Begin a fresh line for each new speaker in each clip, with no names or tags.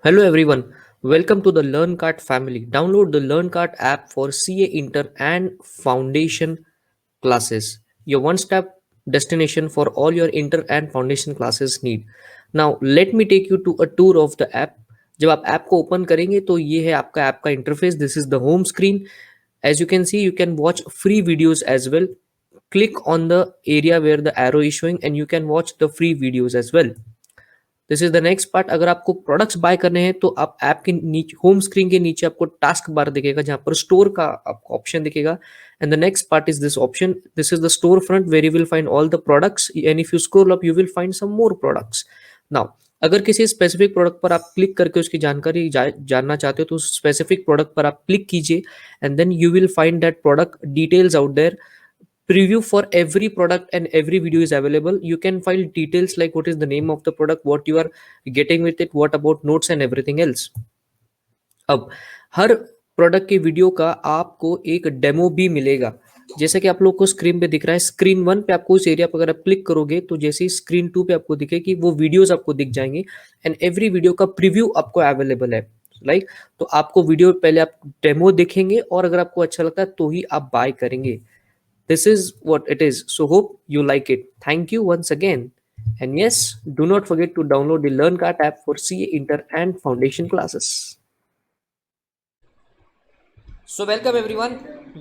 Hello everyone, welcome to the LearnCart family. Download the LearnCart app for CA Inter and Foundation classes. Your one-step destination for all your inter and foundation classes need. Now let me take you to a tour of the app. जब आप app को open करेंगे तो ये है आपका app का interface. This is the home screen. As you can see, you can watch free videos as well. Click on the area where the arrow is showing and you can watch the free videos as well. This is the next part. अगर आपको products by करने हैं तो आप app के नीचे home screen के नीचे आपको टास्क बार दिखेगा जहां पर स्टोर का आपको ऑप्शन दिखेगा. And the next part is this option. This is the store front where you will find all the products and if you scroll up you will find some more products. Now अगर किसी specific product पर आप click करके उसकी जानकारी जानना चाहते हो तो उस स्पेसिफिक प्रोडक्ट पर आप क्लिक कीजिए and then you will find that product details out there. Preview for every product and every video is available. You can find details like what is the name of the product, what you are getting with it, what about notes and everything else. अब हर product के video का आपको एक demo भी मिलेगा. जैसे कि आप लोग को स्क्रीन पे दिख रहा है, स्क्रीन 1 पे आपको इस एरिया पर अगर आप क्लिक करोगे तो जैसे ही स्क्रीन 2 पे आपको दिखे कि वो वीडियोस आपको दिख जाएंगे एंड एवरी वीडियो का प्रीव्यू आपको अवेलेबल है. लाइक तो आपको वीडियो पहले आप डेमो देखेंगे और अगर आपको अच्छा लगता है तो ही आप बाय करेंगे. This is what it is. So hope you like it. Thank you once again. And yes, do not forget to download the LearnCart app for CA Inter and Foundation classes. So welcome everyone.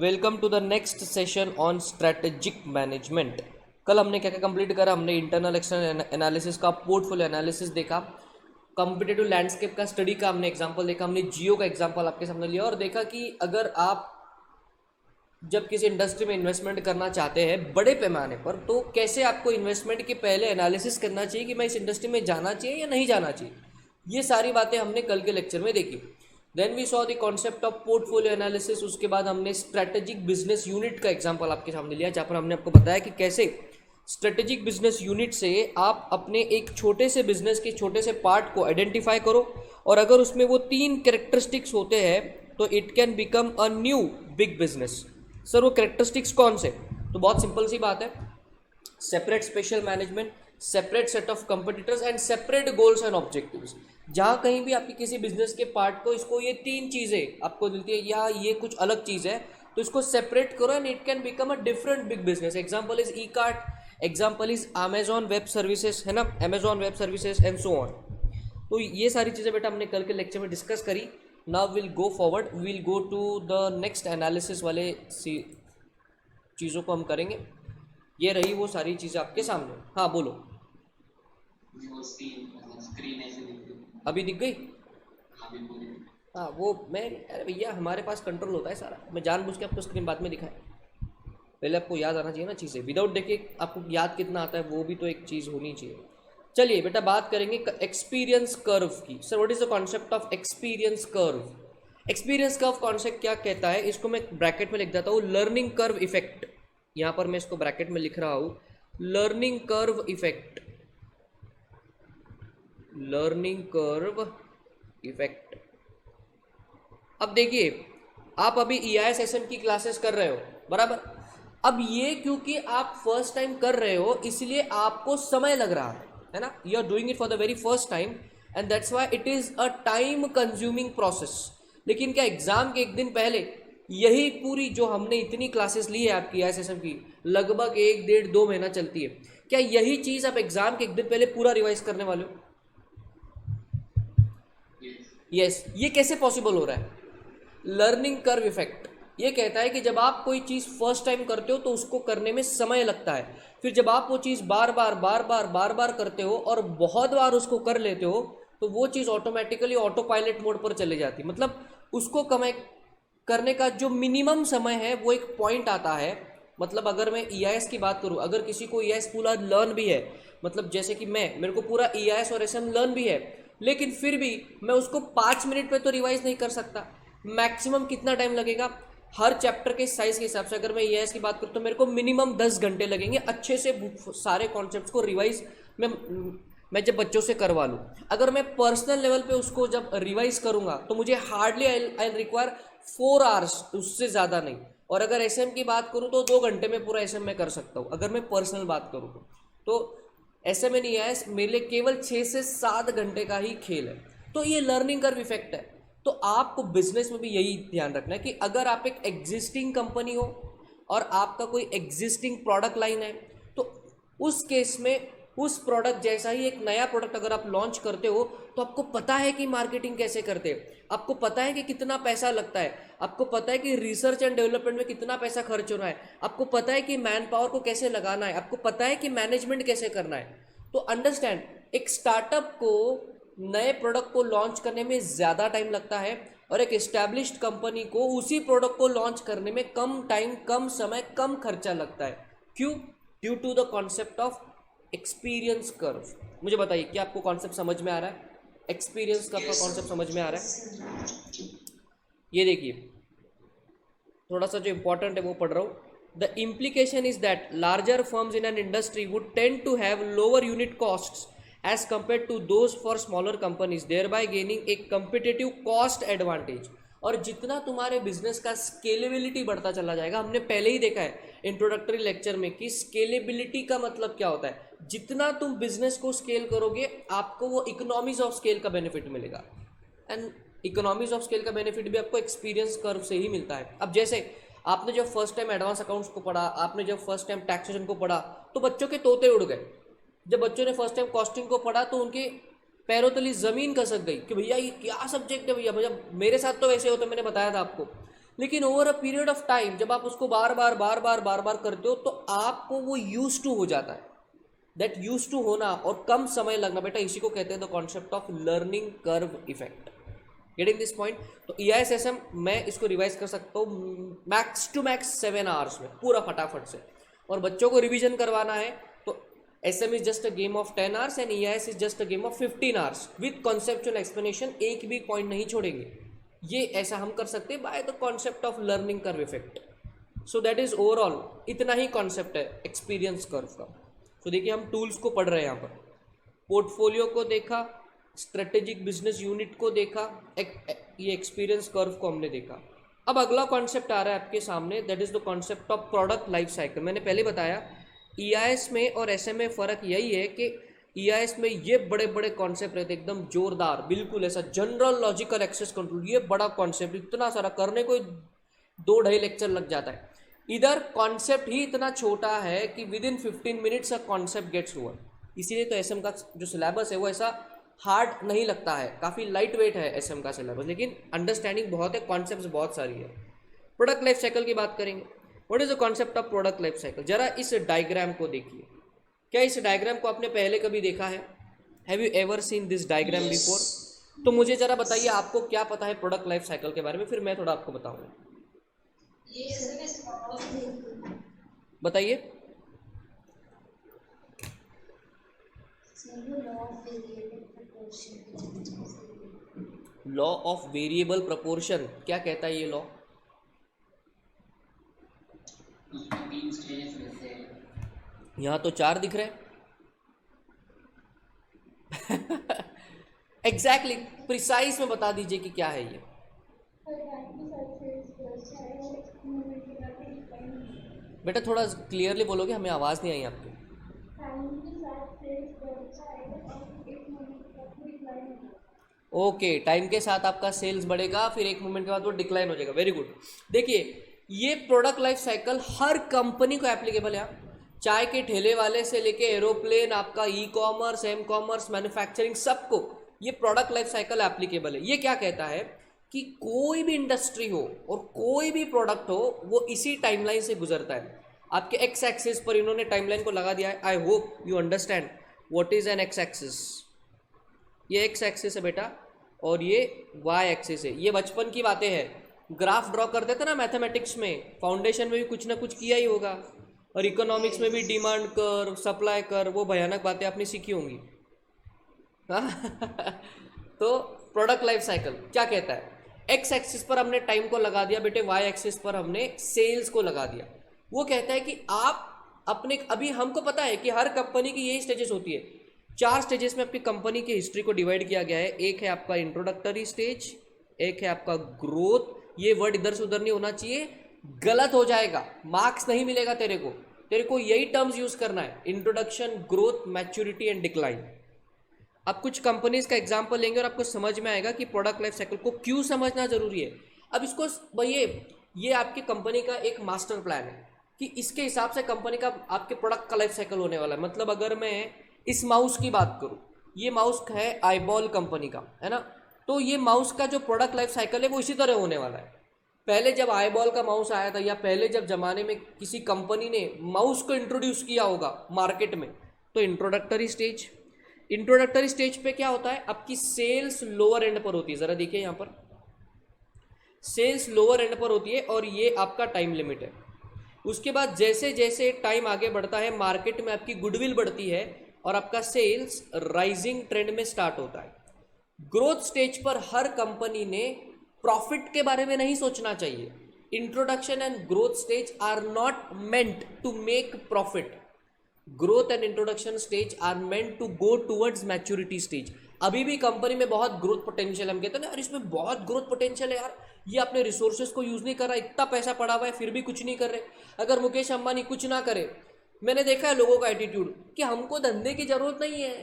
Welcome to the next session on strategic management. कल हमने क्या क्या complete करा. हमने internal external analysis का portfolio analysis देखा, competitive landscape का study का हमने एग्जांपल देखा, हमने जियो का एग्जांपल आपके सामने लिया और देखा कि अगर आप जब किसी इंडस्ट्री में इन्वेस्टमेंट करना चाहते हैं बड़े पैमाने पर तो कैसे आपको इन्वेस्टमेंट के पहले एनालिसिस करना चाहिए कि मैं इस इंडस्ट्री में जाना चाहिए या नहीं जाना चाहिए. ये सारी बातें हमने कल के लेक्चर में देखी. Then we saw the concept of portfolio analysis. उसके बाद हमने स्ट्रेटेजिक बिजनेस यूनिट का एग्जांपल आपके सामने लिया जहाँ पर हमने आपको बताया कि कैसे स्ट्रेटेजिक बिजनेस यूनिट से आप अपने एक छोटे से बिजनेस के छोटे से पार्ट को आइडेंटिफाई करो और अगर उसमें वो 3 कैरेक्टरिस्टिक्स होते हैं तो it can become a new big business. Sir वो कैरेक्टरिस्टिक्स कौन से? तो बहुत सिंपल सी बात है. Separate special management, separate set of competitors and separate goals and objectives. जहाँ कहीं भी आपकी किसी बिजनेस के पार्ट को इसको ये 3 चीज़ें आपको मिलती है या ये कुछ अलग चीज़ है तो इसको सेपरेट करो and it can become a different big business. Example is e cart, example is Amazon web services, है ना, Amazon web services and so on. तो ये सारी चीज़ें बेटा हमने कल के लेक्चर में डिस्कस करी. Now will go forward, will go to the next analysis वाले चीज़ों को हम करेंगे. ये रही वो सारी चीज़ें आपके सामने. हाँ बोलो. अभी दिख गई? हाँ वो मैं, अरे भैया हमारे पास कंट्रोल होता है सारा. मैं जानबूझ के आपको स्क्रीन बाद में दिखाए. पहले आपको याद आना चाहिए ना चीज़ें. विदाउट देखे आपको याद कितना आता है वो भी तो एक चीज़ होनी चाहिए. चलिए बेटा बात करेंगे एक्सपीरियंस कर्व की. Sir what is the concept of experience curve? Experience curve concept क्या कहता है, इसको मैं ब्रैकेट में लिख देता हूँ. Learning curve effect. यहाँ पर मैं इसको ब्रैकेट में लिख रहा हूँ learning curve effect. Learning curve effect. अब देखिए आप अभी EISSM की क्लासेस कर रहे हो बराबर. अब ये क्योंकि आप फर्स्ट टाइम कर रहे हो इसलिए आपको समय लग रहा है ना. You are doing it for the very first time and that's why it is a time consuming process. लेकिन क्या एग्जाम के एक दिन पहले यही पूरी जो हमने इतनी क्लासेस ली है आपकी EISSM की लगभग 1 1.5 2 महीना चलती है, क्या यही चीज आप एग्जाम के एक दिन पहले पूरा रिवाइज करने वाले हो? यस. ये कैसे पॉसिबल हो रहा है? लर्निंग कर्व इफेक्ट ये कहता है कि जब आप कोई चीज़ फर्स्ट टाइम करते हो तो उसको करने में समय लगता है. फिर जब आप वो चीज़ बार बार करते हो और बहुत बार उसको कर लेते हो तो वो चीज़ ऑटोमेटिकली ऑटो पायलट मोड पर चले जाती है. मतलब उसको कमाई करने का जो मिनिमम समय है वो एक पॉइंट आता है. मतलब अगर मैं EIS की बात करूँ, अगर किसी को EIS पूरा लर्न भी है, मतलब जैसे कि मेरे को पूरा EIS और SM लर्न भी है लेकिन फिर भी मैं उसको 5 मिनट पे तो रिवाइज नहीं कर सकता. मैक्सिमम कितना टाइम लगेगा? हर चैप्टर के साइज के हिसाब से अगर मैं EIS की बात करूँ तो मेरे को मिनिमम 10 घंटे लगेंगे अच्छे से सारे कॉन्सेप्ट्स को रिवाइज मैं जब बच्चों से करवा लूँ. अगर मैं पर्सनल लेवल पे उसको जब रिवाइज करूँगा तो मुझे हार्डली आई रिक्वायर 4 आवर्स, उससे ज़्यादा नहीं. और अगर SM की बात करूँ तो 2 घंटे में पूरा SM मैं कर सकता हूँ अगर मैं पर्सनल बात करूँ तो SM एंड EIS मेरे लिए केवल 6 से 7 घंटे का ही खेल है. तो ये लर्निंग कर्व इफेक्ट है। तो आपको बिजनेस में भी यही ध्यान रखना है कि अगर आप एक एग्जिस्टिंग कंपनी हो और आपका कोई एग्जिस्टिंग प्रोडक्ट लाइन है, तो उस केस में उस प्रोडक्ट जैसा ही एक नया प्रोडक्ट अगर आप लॉन्च करते हो तो आपको पता है कि मार्केटिंग कैसे करते हैं, आपको पता है कि कितना पैसा लगता है, आपको पता है कि रिसर्च एंड डेवलपमेंट में कितना पैसा खर्च होना है, आपको पता है कि मैन पावर को कैसे लगाना है, आपको पता है कि मैनेजमेंट कैसे करना है। तो अंडरस्टैंड, एक स्टार्टअप को नए प्रोडक्ट को लॉन्च करने में ज़्यादा टाइम लगता है और एक एस्टैब्लिश्ड कंपनी को उसी प्रोडक्ट को लॉन्च करने में कम टाइम, कम समय, कम खर्चा लगता है। क्यों? Due to the concept of experience curve. मुझे बताइए क्या आपको कॉन्सेप्ट समझ में आ रहा है? एक्सपीरियंस कर्व का कॉन्सेप्ट समझ में आ रहा है? ये देखिए, थोड़ा सा जो इंपॉर्टेंट है वो पढ़ रहा हूँ। The implication is that larger firms in an industry would tend to have lower unit costs as compare to those for smaller companies, thereby gaining a competitive cost advantage. और जितना तुम्हारे business का scalability बढ़ता चला जाएगा, हमने पहले ही देखा है इंट्रोडक्टरी लेक्चर में कि स्केलेबिलिटी का मतलब क्या होता है। जितना तुम बिजनेस को स्केल करोगे आपको वो इकोनॉमीज ऑफ स्केल का बेनिफिट मिलेगा, एंड इकोनॉमीज ऑफ स्केल का बेनिफिट भी आपको एक्सपीरियंस कर्व से ही मिलता है। अब जैसे आपने जब फर्स्ट टाइम एडवांस अकाउंट्स को पढ़ा, आपने जब फर्स्ट टाइम टैक्सेशन को पढ़ा, तो बच्चों के तोते उड़ गए। जब बच्चों ने फर्स्ट टाइम कॉस्टिंग को पढ़ा तो उनके पैरों तली जमीन खसक गई कि भैया ये क्या सब्जेक्ट है भैया, जब मेरे साथ तो वैसे होता, मैंने बताया था आपको। लेकिन over a period of time जब आप उसको बार बार बार बार बार बार करते हो तो आपको वो यूज टू हो जाता है। दैट यूज टू होना और कम समय लगना, बेटा इसी को कहते हैं the concept of learning curve effect. Getting this point? तो EISSM मैं इसको रिवाइज कर सकता हूँ मैक्स टू मैक्स 7 आवर्स में पूरा फटाफट से, और बच्चों को रिवीजन करवाना है तो SM is just a game of 10 hours and EIS is just a game of 15 hours with conceptual explanation. एक भी पॉइंट नहीं छोड़ेंगे। ये ऐसा हम कर सकते हैं by the concept of learning curve effect. So that is overall इतना ही कॉन्सेप्ट है एक्सपीरियंस कर्व का। तो देखिए हम टूल्स को पढ़ रहे हैं, यहाँ पर पोर्टफोलियो को देखा, स्ट्रेटेजिक बिजनेस यूनिट को देखा, ये एक्सपीरियंस कर्व को हमने देखा। अब अगला कॉन्सेप्ट आ रहा है आपके सामने, that is the concept of product life cycle. मैंने पहले बताया EIS में और SM में फ़र्क यही है कि EIS में ये बड़े बड़े कॉन्सेप्ट रहते एकदम जोरदार, बिल्कुल ऐसा जनरल लॉजिकल एक्सेस कंट्रोल, ये बड़ा कॉन्सेप्ट इतना सारा करने को 2-2.5 लेक्चर लग जाता है। इधर कॉन्सेप्ट ही इतना छोटा है कि within 15 minutes a concept gets over. इसीलिए तो SM का जो सिलेबस है वो ऐसा हार्ड नहीं लगता है, काफ़ी लाइट वेट है SM का सिलेबस, लेकिन अंडरस्टैंडिंग बहुत है, कॉन्सेप्ट्स बहुत सारी है। प्रोडक्ट लाइफ साइकिल की बात करेंगे। What is the concept of product life cycle? जरा इस डायग्राम को देखिए। क्या इस डायग्राम को आपने पहले कभी देखा है? Have you ever seen this diagram before? तो मुझे जरा बताइए आपको क्या पता है प्रोडक्ट लाइफ साइकिल के बारे में, फिर मैं थोड़ा आपको बताऊंगा। बताइए। लॉ ऑफ वेरिएबल प्रोपोर्शन क्या कहता है ये लॉ? यहाँ तो 4 दिख रहे हैं। एग्जैक्टली प्रिसाइज में बता दीजिए कि क्या है ये। बेटा थोड़ा क्लियरली बोलोगे, हमें आवाज़ नहीं आई आपकी। ओके, टाइम के साथ आपका सेल्स बढ़ेगा, फिर एक मोमेंट के बाद वो डिक्लाइन हो जाएगा। Very good. देखिए ये प्रोडक्ट लाइफ साइकिल हर कंपनी को एप्लीकेबल है, चाय के ठेले वाले से लेके एरोप्लेन, आपका ई-कॉमर्स, एम कॉमर्स, मैन्युफैक्चरिंग, सबको ये प्रोडक्ट लाइफ साइकिल एप्लीकेबल है। ये क्या कहता है कि कोई भी इंडस्ट्री हो और कोई भी प्रोडक्ट हो वो इसी टाइमलाइन से गुजरता है। आपके एक्स एक्सिस पर इन्होंने टाइमलाइन को लगा दिया है। I hope you understand what is an x axis. ये एक्स एक्सिस है बेटा और ये वाई एक्सिस है। ये बचपन की बातें हैं, ग्राफ ड्रॉ करते थे ना मैथमेटिक्स में, फाउंडेशन में भी कुछ ना कुछ किया ही होगा, और इकोनॉमिक्स में भी डिमांड कर, सप्लाई कर, वो भयानक बातें आपने सीखी होंगी। तो प्रोडक्ट लाइफ साइकिल क्या कहता है? एक्स एक्सिस पर हमने टाइम को लगा दिया बेटे, वाई एक्सिस पर हमने सेल्स को लगा दिया। वो कहता है कि आप अपने, अभी हमको पता है कि हर कंपनी की यही स्टेजेस होती है। 4 स्टेजेस में आपकी कंपनी की हिस्ट्री को डिवाइड किया गया है। एक है आपका इंट्रोडक्टरी स्टेज, एक है आपका ग्रोथ। ये वर्ड इधर से उधर नहीं होना चाहिए, गलत हो जाएगा, मार्क्स नहीं मिलेगा तेरे को यही टर्म्स यूज करना है, introduction, growth, maturity and decline. आप कुछ कंपनीज का एग्जांपल लेंगे और आपको समझ में आएगा कि प्रोडक्ट लाइफ साइकिल को क्यों समझना जरूरी है। अब इसको भाई ये आपकी कंपनी का एक मास्टर प्लान है कि इसके हिसाब से कंपनी का आपके प्रोडक्ट का लाइफ साइकिल होने वाला है। मतलब अगर मैं इस माउस की बात करूं, ये माउस है आईबॉल कंपनी का, है ना, तो ये माउस का जो प्रोडक्ट लाइफ साइकिल है वो इसी तरह होने वाला है। पहले जब आईबॉल का माउस आया था, या पहले जब जमाने में किसी कंपनी ने माउस को इंट्रोड्यूस किया होगा मार्केट में, तो इंट्रोडक्टरी स्टेज पे क्या होता है, आपकी सेल्स लोअर एंड पर होती है। जरा देखिए यहाँ पर सेल्स लोअर एंड पर होती है और ये आपका टाइम लिमिट है। उसके बाद जैसे जैसे टाइम आगे बढ़ता है, मार्केट में आपकी गुडविल बढ़ती है और आपका सेल्स राइजिंग ट्रेंड में स्टार्ट होता है। ग्रोथ स्टेज पर हर कंपनी ने प्रॉफिट के बारे में नहीं सोचना चाहिए। Introduction and growth stage are not meant to make profit. Growth and introduction stage are meant to go towards maturity stage. अभी भी कंपनी में बहुत ग्रोथ पोटेंशियल, हम कहते हैं ना यार इसमें बहुत ग्रोथ पोटेंशियल है यार, ये अपने रिसोर्सेज को यूज नहीं कर रहा, इतना पैसा पड़ा हुआ है फिर भी कुछ नहीं कर रहे। अगर मुकेश अंबानी कुछ ना करे, मैंने देखा है लोगों का एटीट्यूड कि हमको धंधे की जरूरत नहीं है,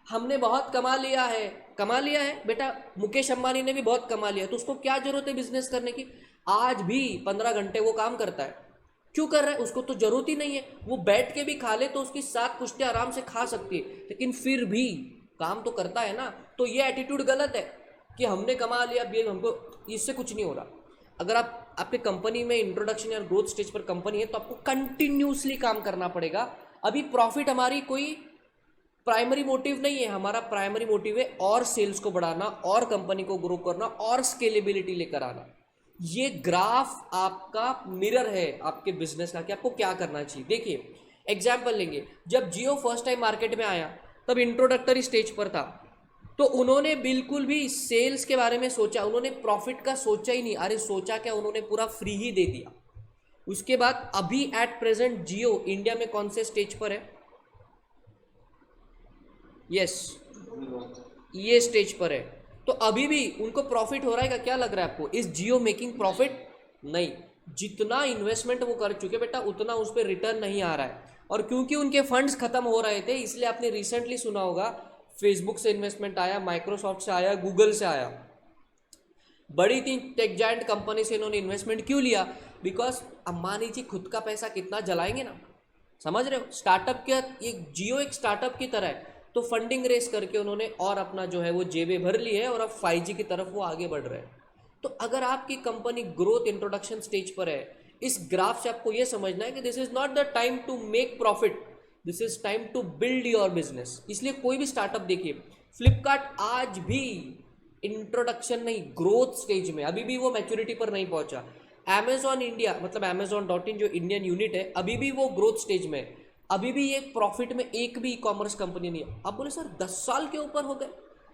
हमने बहुत कमा लिया है। कमा लिया है बेटा, मुकेश अंबानी ने भी बहुत कमा लिया, तो उसको क्या जरूरत है बिजनेस करने की। आज भी 15 घंटे वो काम करता है, क्यों कर रहा है, उसको तो जरूरत ही नहीं है। वो बैठ के भी खा ले तो उसकी 7 पुश्ते आराम से खा सकती है, लेकिन फिर भी काम तो करता है ना। तो ये एटीट्यूड गलत है कि हमने कमा लिया, भी हमको इससे कुछ नहीं हो रहा। अगर आप आपके कंपनी में इंट्रोडक्शन या ग्रोथ स्टेज पर कंपनी है, तो आपको कंटिन्यूसली काम करना पड़ेगा। अभी प्रॉफिट हमारी कोई प्राइमरी मोटिव नहीं है, हमारा प्राइमरी मोटिव है और सेल्स को बढ़ाना और कंपनी को ग्रो करना और स्केलेबिलिटी लेकर आना। ये ग्राफ आपका मिरर है आपके बिजनेस का कि आपको क्या करना चाहिए। देखिए एग्जाम्पल लेंगे, जब जियो फर्स्ट टाइम मार्केट में आया तब इंट्रोडक्टरी स्टेज पर था, तो उन्होंने बिल्कुल भी सेल्स के बारे में सोचा, उन्होंने प्रॉफिट का सोचा ही नहीं। अरे सोचा क्या, उन्होंने पूरा फ्री ही दे दिया। उसके बाद अभी एट प्रेजेंट जियो इंडिया में कौन से स्टेज पर है, यस ये स्टेज पर है। तो अभी भी उनको प्रॉफिट हो रहा है क्या लग रहा है आपको, इस जियो मेकिंग प्रॉफिट? नहीं, जितना इन्वेस्टमेंट वो कर चुके बेटा उतना उस पर रिटर्न नहीं आ रहा है। और क्योंकि उनके फंड्स खत्म हो रहे थे, इसलिए आपने रिसेंटली सुना होगा फेसबुक से इन्वेस्टमेंट आया, माइक्रोसॉफ्ट से आया, गूगल से आया, बड़ी थी टेक जायंट कंपनी से इन्होंने इन्वेस्टमेंट क्यों लिया, बिकॉज अंबानी जी खुद का पैसा कितना जलाएंगे ना, समझ रहे हो। स्टार्टअप के एक जियो एक स्टार्टअप की तरह है, तो फंडिंग रेस करके उन्होंने और अपना जो है वो जेबें भर ली है और अब 5G की तरफ वो आगे बढ़ रहे हैं। तो अगर आपकी कंपनी ग्रोथ इंट्रोडक्शन स्टेज पर है, इस ग्राफ से आपको ये समझना है कि this is not the time to make profit, this is time to build your business. इसलिए कोई भी स्टार्टअप देखिए, फ्लिपकार्ट आज भी इंट्रोडक्शन नहीं ग्रोथ स्टेज में, अभी भी वो मैच्योरिटी पर नहीं पहुंचा। Amazon इंडिया मतलब Amazon.in जो इंडियन यूनिट है, अभी भी वो ग्रोथ स्टेज में है, अभी भी ये प्रॉफिट में एक भी ई कॉमर्स कंपनी नहीं है। आप बोले सर 10 साल के ऊपर हो गए,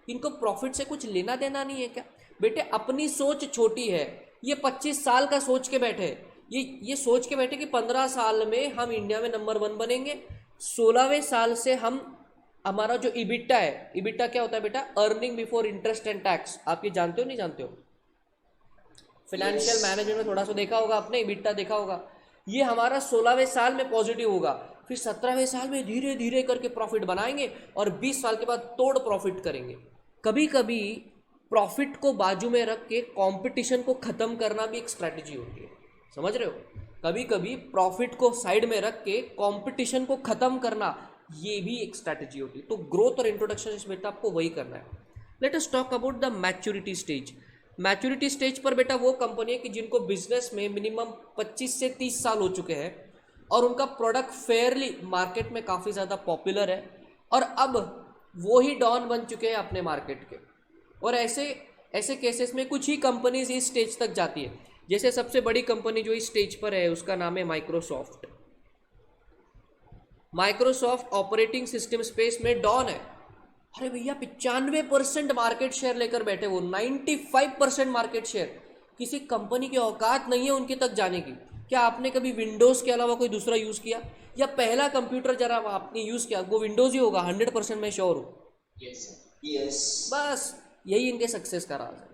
इनको प्रॉफिट से कुछ लेना देना नहीं है क्या? बेटे अपनी सोच छोटी है, ये 25 साल का सोच के बैठे, ये सोच के बैठे कि 15 साल में हम इंडिया में नंबर 1 बनेंगे, 16वें साल से हम हमारा जो इबिटा है, इबिटा क्या होता है बेटा, earning before interest and tax, आप ये जानते हो नहीं जानते हो, फाइनेंशियल मैनेजमेंट में थोड़ा सा देखा होगा आपने, इबिटा देखा होगा। ये हमारा 16वें साल में पॉजिटिव होगा, फिर 17वें साल में धीरे धीरे करके प्रॉफिट बनाएंगे और 20 साल के बाद तोड़ प्रॉफिट करेंगे। कभी कभी प्रॉफिट को बाजू में रख के कंपटीशन को खत्म करना भी एक स्ट्रैटेजी होती है, समझ रहे हो। कभी कभी प्रॉफिट को साइड में रख के कंपटीशन को खत्म करना, ये भी एक स्ट्रैटेजी होती है। तो ग्रोथ और इंट्रोडक्शन इस बेटा आपको वही करना है। Let us talk about the maturity stage. Maturity stage पर बेटा वो कंपनी है कि जिनको बिजनेस में मिनिमम 25 से 30 साल हो चुके हैं और उनका प्रोडक्ट फेयरली मार्केट में काफ़ी ज़्यादा पॉपुलर है और अब वो ही डॉन बन चुके हैं अपने मार्केट के। और ऐसे ऐसे केसेस में कुछ ही कंपनीज इस स्टेज तक जाती है। जैसे सबसे बड़ी कंपनी जो इस स्टेज पर है उसका नाम है Microsoft. Microsoft operating system space में डॉन है। अरे भैया 95% मार्केट शेयर लेकर बैठे, वो 95% मार्केट शेयर। किसी कंपनी की औकात नहीं है उनके तक जाने की। क्या आपने कभी विंडोज़ के अलावा कोई दूसरा यूज़ किया, या पहला कंप्यूटर जरा आपने यूज़ किया वो विंडोज़ ही होगा, 100% मैं श्योर हूँ। यस, बस यही इनके सक्सेस का राज है।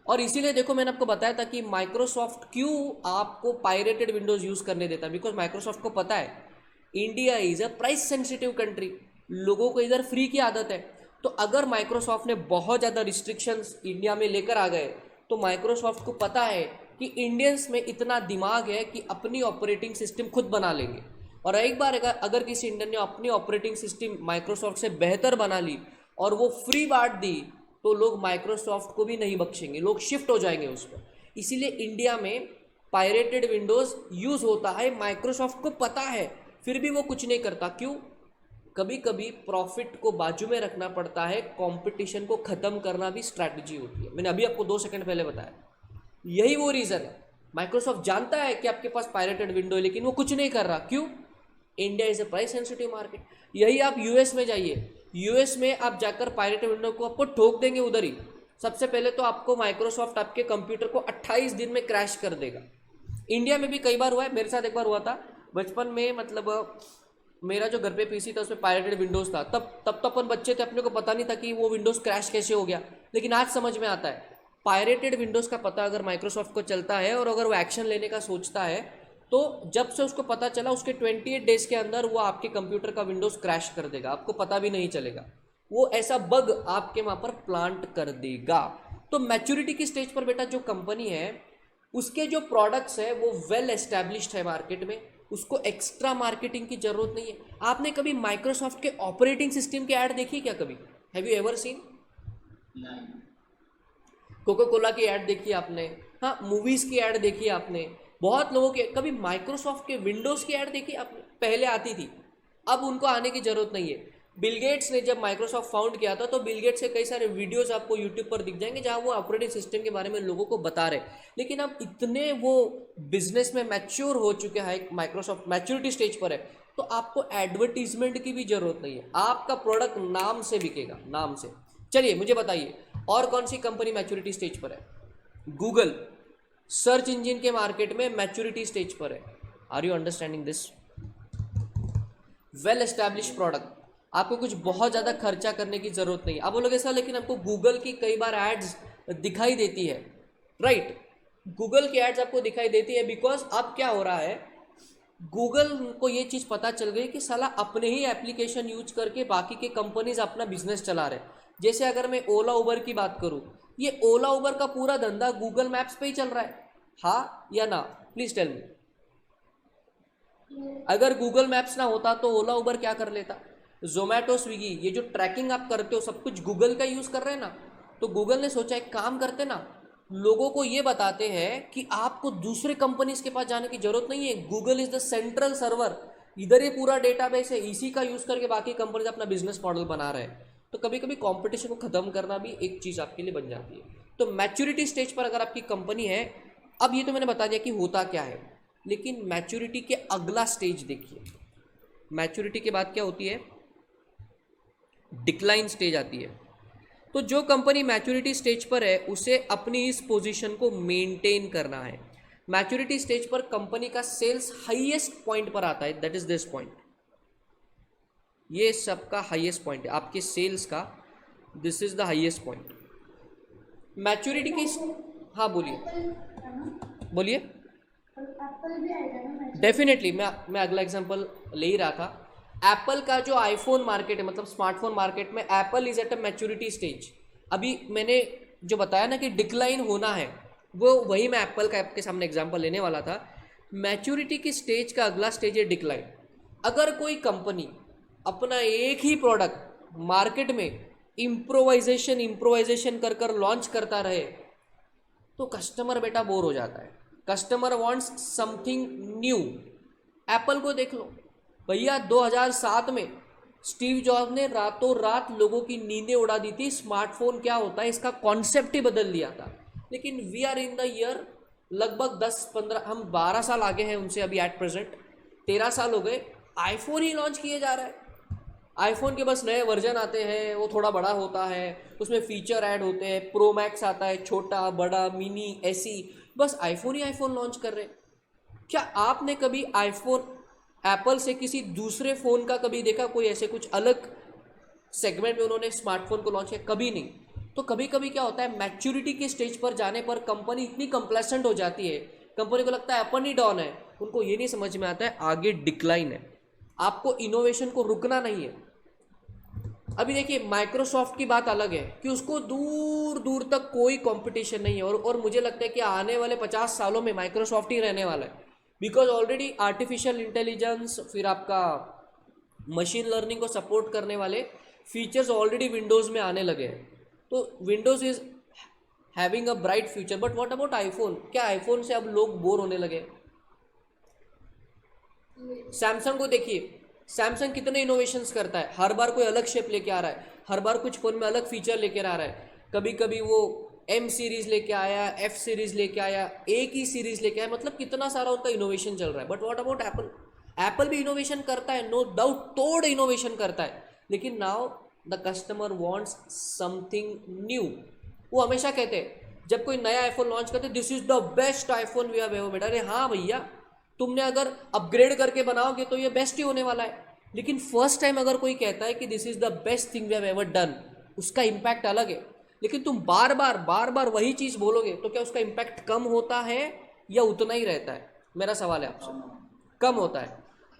और इसीलिए देखो मैंने आपको बताया था कि माइक्रोसॉफ्ट क्यों आपको पायरेटेड विंडोज़ यूज़ करने देता है, बिकॉज माइक्रोसॉफ्ट को पता है India is a price sensitive country, लोगों को इधर फ्री की आदत है। तो अगर माइक्रोसॉफ्ट ने बहुत ज़्यादा रिस्ट्रिक्शंस इंडिया में लेकर आ गए, तो माइक्रोसॉफ्ट को पता है कि इंडियंस में इतना दिमाग है कि अपनी ऑपरेटिंग सिस्टम खुद बना लेंगे। और एक बार अगर किसी इंडियन ने अपनी ऑपरेटिंग सिस्टम माइक्रोसॉफ्ट से बेहतर बना ली और वो फ्री बांट दी, तो लोग माइक्रोसॉफ्ट को भी नहीं बख्शेंगे, लोग शिफ्ट हो जाएंगे उस पर। इसीलिए इंडिया में पायरेटेड विंडोज़ यूज़ होता है, माइक्रोसॉफ्ट को पता है, फिर भी वो कुछ नहीं करता। क्यों? कभी कभी प्रॉफिट को बाजू में रखना पड़ता है, कंपटीशन को ख़त्म करना भी स्ट्रैटेजी होती है। मैंने अभी आपको 2 सेकंड पहले बताया, यही वो रीज़न है। माइक्रोसॉफ्ट जानता है कि आपके पास पायरेटेड विंडो है, लेकिन वो कुछ नहीं कर रहा। क्यों? India is a price sensitive market. यही आप यूएस में जाइए, यूएस में आप जाकर पायरेटेड विंडो को आपको ठोक देंगे उधर ही। सबसे पहले तो आपको माइक्रोसॉफ्ट आपके कंप्यूटर को 28 दिन में क्रैश कर देगा। इंडिया में भी कई बार हुआ है, मेरे साथ एक बार हुआ था बचपन में। मतलब मेरा जो घर पे पीसी था उसमें पायरेटेड विंडोज़ था, तब तो अपन बच्चे थे, अपने को पता नहीं था कि वो विंडोज़ क्रैश कैसे हो गया। लेकिन आज समझ में आता है, पायरेटेड विंडोज़ का पता अगर माइक्रोसॉफ्ट को चलता है और अगर वो एक्शन लेने का सोचता है, तो जब से उसको पता चला उसके 28 डेज के अंदर वो आपके कंप्यूटर का विंडोज़ क्रैश कर देगा, आपको पता भी नहीं चलेगा। वो ऐसा बग आपके वहाँ पर प्लांट कर देगा। तो मैच्योरिटी की स्टेज पर बेटा जो कंपनी है, उसके जो प्रोडक्ट्स है वो वेल एस्टेब्लिश्ड है मार्केट में, उसको एक्स्ट्रा मार्केटिंग की जरूरत नहीं है। आपने कभी माइक्रोसॉफ्ट के ऑपरेटिंग सिस्टम की ऐड देखी क्या? कभी have you ever seen? Coca Cola की ऐड देखी आपने? हाँ, मूवीज की ऐड देखी आपने? बहुत लोगों के कभी माइक्रोसॉफ्ट के विंडोज की ऐड देखी आपने? पहले आती थी, अब उनको आने की जरूरत नहीं है। बिल गेट्स ने जब माइक्रोसॉफ्ट फाउंड किया था, तो बिल गेट्स के कई सारे वीडियोस आपको यूट्यूब पर दिख जाएंगे जहां वो ऑपरेटिंग सिस्टम के बारे में लोगों को बता रहे। लेकिन अब इतने वो बिजनेस में मैच्योर हो चुके हैं, माइक्रोसॉफ्ट मैच्योरिटी स्टेज पर है, तो आपको एडवर्टीजमेंट की भी जरूरत नहीं है, आपका प्रोडक्ट नाम से बिकेगा, नाम से। चलिए मुझे बताइए, और कौन सी कंपनी मैच्योरिटी स्टेज पर है? गूगल सर्च इंजन के मार्केट में मैच्योरिटी स्टेज पर है। Are you understanding this? Well establish product, आपको कुछ बहुत ज़्यादा खर्चा करने की ज़रूरत नहीं। आप बोलोगे सर लेकिन हमको गूगल की कई बार एड्स दिखाई देती है, राइट? गूगल की एड्स आपको दिखाई देती है बिकॉज अब क्या हो रहा है, गूगल को ये चीज़ पता चल गई कि साला अपने ही एप्लीकेशन यूज करके बाकी के कंपनीज अपना बिजनेस चला रहे। जैसे अगर मैं ओला उबर की बात करूँ, ये ओला उबर का पूरा धंधा गूगल मैप्स पे ही चल रहा है, हाँ या ना? Please tell me. अगर गूगल मैप्स ना होता तो ओला उबर क्या कर लेता? जोमैटो, स्विगी, ये जो ट्रैकिंग आप करते हो सब कुछ गूगल का यूज कर रहे हैं ना। तो गूगल ने सोचा एक काम करते ना, लोगों को ये बताते हैं कि आपको दूसरे कंपनीज के पास जाने की जरूरत नहीं है, Google is the central server, इधर ये पूरा डेटाबेस है, इसी का यूज करके बाकी कंपनीज अपना बिजनेस मॉडल बना रहे हैं। तो कभी कभी कंपटीशन को खत्म करना भी एक चीज आपके लिए बन जाती है। तो मैच्योरिटी स्टेज पर अगर आपकी कंपनी है, अब ये तो मैंने बता दिया कि होता क्या है, लेकिन मैच्योरिटी के अगला स्टेज देखिए। मैच्योरिटी के बाद क्या होती है? डिक्लाइन स्टेज आती है। तो जो कंपनी मैच्योरिटी स्टेज पर है उसे अपनी इस पोजीशन को मेंटेन करना है। मैच्योरिटी स्टेज पर कंपनी का सेल्स हाईएस्ट पॉइंट पर आता है, दैट इज दिस पॉइंट। ये सबका हाईएस्ट पॉइंट है आपके सेल्स का, this is the highest point maturity की। हाँ बोलिए बोलिए। डेफिनेटली मैं अगला एग्जांपल ले ही रहा था। एप्पल का जो आईफोन मार्केट है, मतलब स्मार्टफोन मार्केट में Apple is at a maturity stage. अभी मैंने जो बताया ना कि डिक्लाइन होना है, वो वही मैं एप्पल का आपके सामने एग्जांपल लेने वाला था। मैच्योरिटी की स्टेज का अगला स्टेज है डिक्लाइन। अगर कोई कंपनी अपना एक ही प्रोडक्ट मार्केट में इम्प्रोवाइजेशन कर कर लॉन्च करता रहे, तो कस्टमर बेटा बोर हो जाता है, customer wants something new. Apple को देख लो भैया, 2007 में स्टीव जॉब्स ने रातों रात लोगों की नींदें उड़ा दी थी, स्मार्टफोन क्या होता है इसका कॉन्सेप्ट ही बदल दिया था। लेकिन we are in the year लगभग 10-15, हम 12 साल आगे हैं उनसे अभी, एट प्रेजेंट 13 साल हो गए, आईफोन ही लॉन्च किए जा रहा है। आईफोन के बस नए वर्जन आते हैं, वो थोड़ा बड़ा होता है, उसमें फीचर ऐड होते हैं, प्रो मैक्स आता है, छोटा बड़ा मिनी ऐसी, बस आईफोन ही आईफोन लॉन्च कर रहे हैं। क्या आपने कभी आईफोन एप्पल से किसी दूसरे फ़ोन का कभी देखा, कोई ऐसे कुछ अलग सेगमेंट में उन्होंने स्मार्टफोन को लॉन्च किया? कभी नहीं। तो कभी कभी क्या होता है, मैच्योरिटी के स्टेज पर जाने पर कंपनी इतनी कंप्लेसेंट हो जाती है, कंपनी को लगता है अपन ही डॉन है, उनको ये नहीं समझ में आता है आगे डिक्लाइन है, आपको इनोवेशन को रुकना नहीं है। अभी देखिए माइक्रोसॉफ्ट की बात अलग है कि उसको दूर दूर तक कोई कंपटीशन नहीं है, और मुझे लगता है कि आने वाले 50 सालों में माइक्रोसॉफ्ट ही रहने वाला है, बिकॉज ऑलरेडी आर्टिफिशियल इंटेलिजेंस, फिर आपका मशीन लर्निंग को सपोर्ट करने वाले फीचर्स ऑलरेडी विंडोज़ में आने लगे हैं। तो Windows is having a bright future. But what about iPhone? क्या आईफोन से अब लोग बोर होने लगे? सैमसंग को देखिए, सैमसंग कितने इनोवेशंस करता है, हर बार कोई अलग शेप लेके आ रहा है, हर बार कुछ फोन में अलग फीचर लेके आ रहा है। कभी कभी वो एम सीरीज लेके आया, एफ सीरीज लेके आया, एक ही सीरीज लेके आया, मतलब कितना सारा उनका इनोवेशन चल रहा है। But what about Apple? Apple भी इनोवेशन करता है, नो डाउट, तोड़ इनोवेशन करता है, लेकिन now the customer wants something new. वो हमेशा कहते हैं जब कोई नया आईफोन लॉन्च करते, this is the best iPhone we have ever made. अरे हाँ भैया, तुमने अगर अपग्रेड करके बनाओगे तो ये बेस्ट ही होने वाला है, लेकिन फर्स्ट टाइम अगर कोई कहता है कि this is the best thing we have ever done, उसका इम्पैक्ट अलग है। लेकिन तुम बार बार वही चीज बोलोगे तो क्या उसका इम्पैक्ट कम होता है या उतना ही रहता है? मेरा सवाल है आपसे। कम होता है।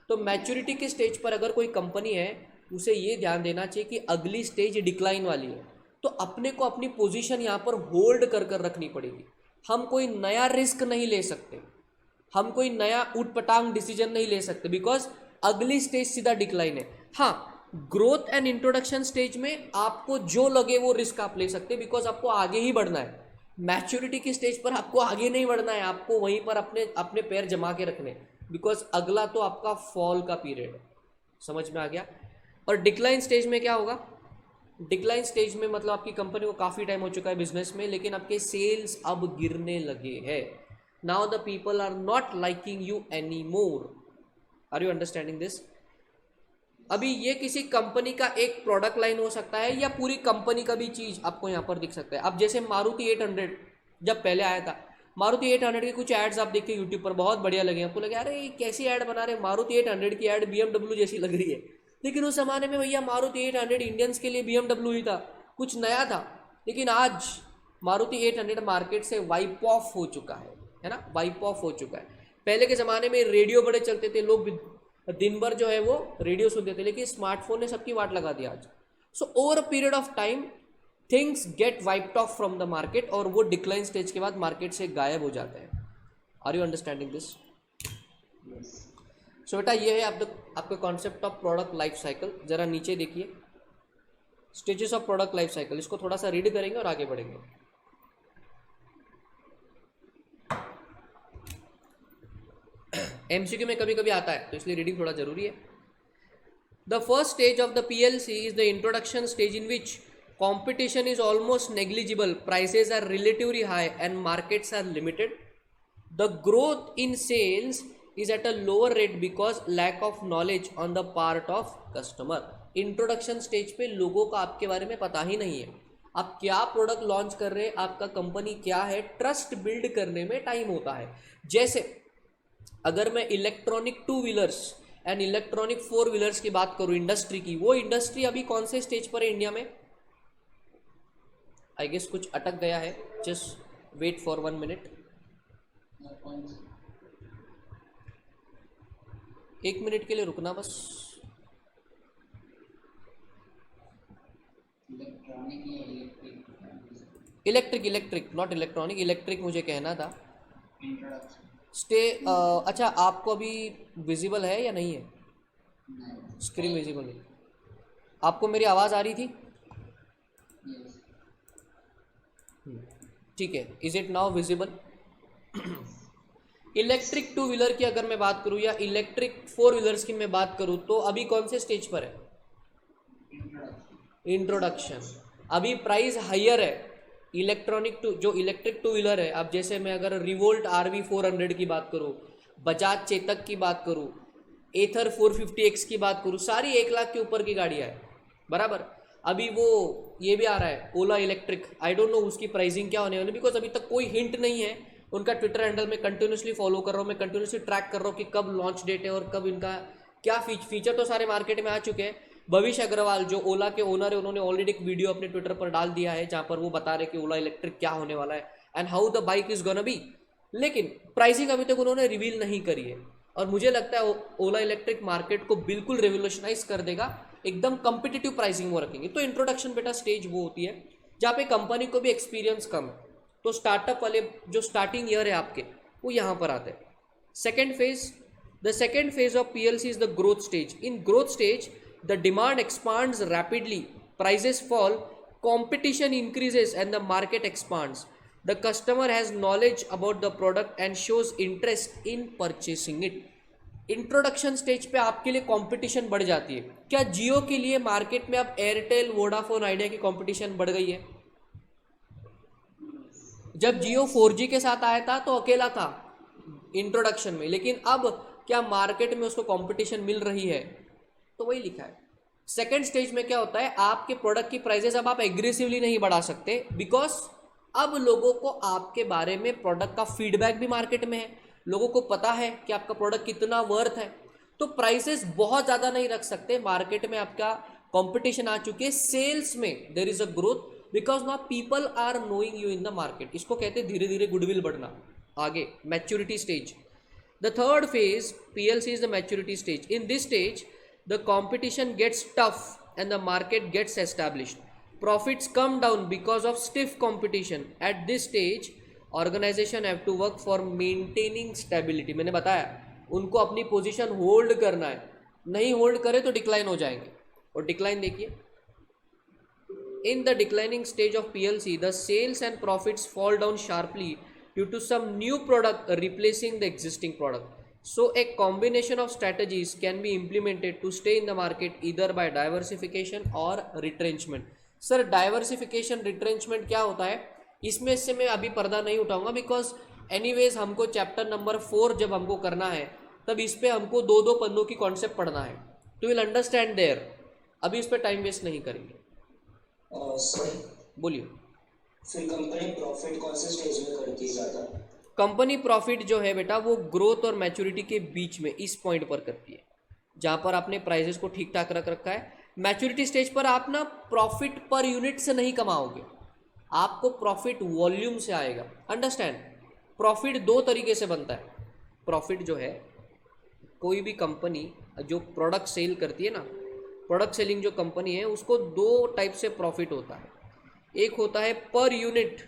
तो मैच्योरिटी के स्टेज पर अगर कोई कंपनी है, उसे ये ध्यान देना चाहिए कि अगली स्टेज डिक्लाइन वाली है, तो अपने को अपनी पोजीशन यहाँ पर होल्ड कर कर रखनी पड़ेगी। हम कोई नया रिस्क नहीं ले सकते, हम कोई नया उठपटांग डिसीजन नहीं ले सकते, बिकॉज अगली स्टेज सीधा डिक्लाइन है। हाँ, ग्रोथ एंड इंट्रोडक्शन स्टेज में आपको जो लगे वो रिस्क आप ले सकते हैं, बिकॉज आपको आगे ही बढ़ना है। मैच्योरिटी की स्टेज पर आपको आगे नहीं बढ़ना है, आपको वहीं पर अपने अपने पैर जमा के रखने, बिकॉज अगला तो आपका फॉल का पीरियड है। समझ में आ गया? और डिक्लाइन स्टेज में क्या होगा? डिक्लाइन स्टेज में मतलब आपकी कंपनी को काफ़ी टाइम हो चुका है बिजनेस में, लेकिन आपके सेल्स अब गिरने लगे हैं। Now the people are not liking you any more. Are you understanding this? अभी ये किसी कंपनी का एक प्रोडक्ट लाइन हो सकता है, या पूरी कंपनी का भी चीज़ आपको यहाँ पर दिख सकता है। अब जैसे मारुति 800 जब पहले आया था, मारुति 800 के कुछ एड्स आप देखिए यूट्यूब पर, बहुत बढ़िया लगे, आपको लगे अरे ये कैसी ऐड बना रहे, मारुति 800 की ऐड BMW जैसी लग रही है। लेकिन उस जमाने में भैया मारुति 800 इंडियंस के लिए BMW ही था, कुछ नया था। लेकिन आज मारुति 800 मार्केट से वाइप ऑफ हो चुका है ना, वाइप ऑफ हो चुका है। पहले के ज़माने में रेडियो बड़े चलते थे, लोग दिन भर जो है वो रेडियो सुनते थे, लेकिन स्मार्टफोन ने सबकी वाट लगा दिया आज। So over a period of time things get wiped off from the market, और वो डिक्लाइन स्टेज के बाद मार्केट से गायब हो जाते हैं। Are you understanding this? So बेटा ये है आपका concept of product life cycle. जरा नीचे देखिए, stages of product life cycle, इसको थोड़ा सा रीड करेंगे और आगे बढ़ेंगे। एमसीक्यू में कभी कभी आता है, तो इसलिए रीडिंग थोड़ा जरूरी है। The first stage of the PLC is the introduction stage in which competition is almost negligible, prices are relatively high and markets are limited. The growth in sales is at a lower rate because lack of knowledge on the part of customer. Introduction stage पे लोगों का आपके बारे में पता ही नहीं है, आप क्या प्रोडक्ट लॉन्च कर रहे हैं, आपका कंपनी क्या है, ट्रस्ट बिल्ड करने में टाइम होता है। जैसे अगर मैं electronic 2 wheelers and electronic 4 wheelers की बात करूँ इंडस्ट्री की, वो इंडस्ट्री अभी कौन से स्टेज पर है इंडिया में? आई गेस कुछ अटक गया है, just wait for 1 minute. 1 minute के लिए रुकना बस। इलेक्ट्रिक नॉट इलेक्ट्रॉनिक, इलेक्ट्रिक मुझे कहना था। स्टे अच्छा, आपको अभी विजिबल है या नहीं है? स्क्रीन विजिबल है? आपको मेरी आवाज़ आ रही थी? ठीक है, is it now visible? Electric 2 wheeler की अगर मैं बात करूं या इलेक्ट्रिक 4 व्हीलर्स की मैं बात करूं, तो अभी कौन से स्टेज पर है? इंट्रोडक्शन। अभी प्राइस हायर है इलेक्ट्रॉनिक जो इलेक्ट्रिक 2 व्हीलर है। अब जैसे मैं अगर रिवोल्ट RV 400 की बात करूं, बजाज चेतक की बात करूं, एथर 450X की बात करूं, सारी 1 लाख के ऊपर की गाड़ियां है, बराबर। अभी वो ये भी आ रहा है ओला इलेक्ट्रिक, आई डोंट नो उसकी प्राइसिंग क्या होने वाली, बिकॉज अभी तक कोई हिंट नहीं है। उनका ट्विटर हैंडल में कंटिन्यूसली फॉलो कर रहा हूँ, मैं कंटिन्यूसली ट्रैक कर रहा हूँ कि कब लॉन्च डेट है और कब इनका क्या फीचर तो सारे मार्केट में आ चुके हैं। भविष्य अग्रवाल जो ओला के ओनर है, उन्होंने ऑलरेडी एक वीडियो अपने ट्विटर पर डाल दिया है जहाँ पर वो बता रहे कि ओला इलेक्ट्रिक क्या होने वाला है and how the bike is gonna be. लेकिन प्राइसिंग अभी तक उन्होंने रिवील नहीं करी है, और मुझे लगता है ओला इलेक्ट्रिक मार्केट को बिल्कुल रेवोल्यूशनाइज कर देगा। एकदम कॉम्पिटिटिव प्राइसिंग वो रखेंगे। तो इंट्रोडक्शन बेटा स्टेज वो होती है जहाँ पे कंपनी को भी एक्सपीरियंस कम है, तो स्टार्टअप वाले जो स्टार्टिंग ईयर है आपके वो यहाँ पर आते हैं। Second phase, the second phase of PLC is the growth stage. In growth stage the demand expands rapidly, prices fall, competition increases and the market expands. The customer has knowledge about the product and shows interest in purchasing it. Introduction stage पे आपके लिए competition बढ़ जाती है। क्या जियो के लिए market में अब एयरटेल, वोडाफोन, आइडिया की कंपटीशन बढ़ गई है? जब जियो 4G के साथ आया था तो अकेला था इंट्रोडक्शन में, लेकिन अब क्या मार्केट में उसको कंपटीशन मिल रही है? तो वही लिखा है। सेकेंड स्टेज में क्या होता है, आपके प्रोडक्ट की प्राइसेस अब आप एग्रेसिवली नहीं बढ़ा सकते, बिकॉज अब लोगों को आपके बारे में प्रोडक्ट का फीडबैक भी मार्केट में है, लोगों को पता है कि आपका प्रोडक्ट कितना वर्थ है, तो प्राइसेस बहुत ज़्यादा नहीं रख सकते। मार्केट में आपका कंपटीशन आ चुकी है, सेल्स में there is a growth because now people are knowing you in the market. इसको कहते हैं धीरे धीरे गुडविल बढ़ना। आगे maturity stage, the third phase PLC is the maturity stage. In this stage the competition gets tough and the market gets established. Profits come down because of stiff competition. At this stage, organization have to work for maintaining stability. मैंने बताया उनको अपनी position hold करना है, नहीं hold करे तो decline हो जाएंगे। और डिक्लाइन देखिए, in the declining stage of PLC, the sales and profits fall down sharply due to some new product replacing the existing product. So a combination of strategies can be implemented to stay in the market either by diversification or retrenchment. Sir diversification retrenchment क्या होता है, इसमें से मैं अभी पर्दा नहीं उठाऊंगा बिकॉज एनीवेज हमको चैप्टर नंबर 4 जब हमको करना है तब इस पे हमको 2-2 पन्नों की कॉन्सेप्ट पढ़ना है, तो विल अंडरस्टैंड देयर। अभी इस पे टाइम वेस्ट नहीं करेंगे।
सर
बोलिए।
फिर कंपनी प्रॉफिट कौन से स्टेज में करती है ज़्यादा?
कंपनी प्रॉफिट जो है बेटा वो ग्रोथ और मैच्योरिटी के बीच में इस पॉइंट पर करती है जहां पर आपने प्राइसेस को ठीक ठाक रख रखा है। मैच्योरिटी स्टेज पर आप ना प्रॉफिट पर यूनिट से नहीं कमाओगे, आपको प्रॉफिट वॉल्यूम से आएगा। अंडरस्टैंड, प्रॉफिट 2 तरीके से बनता है। प्रॉफिट जो है, कोई भी कंपनी जो प्रोडक्ट सेल करती है ना, प्रोडक्ट सेलिंग जो कंपनी है उसको 2 टाइप से प्रॉफिट होता है। एक होता है per unit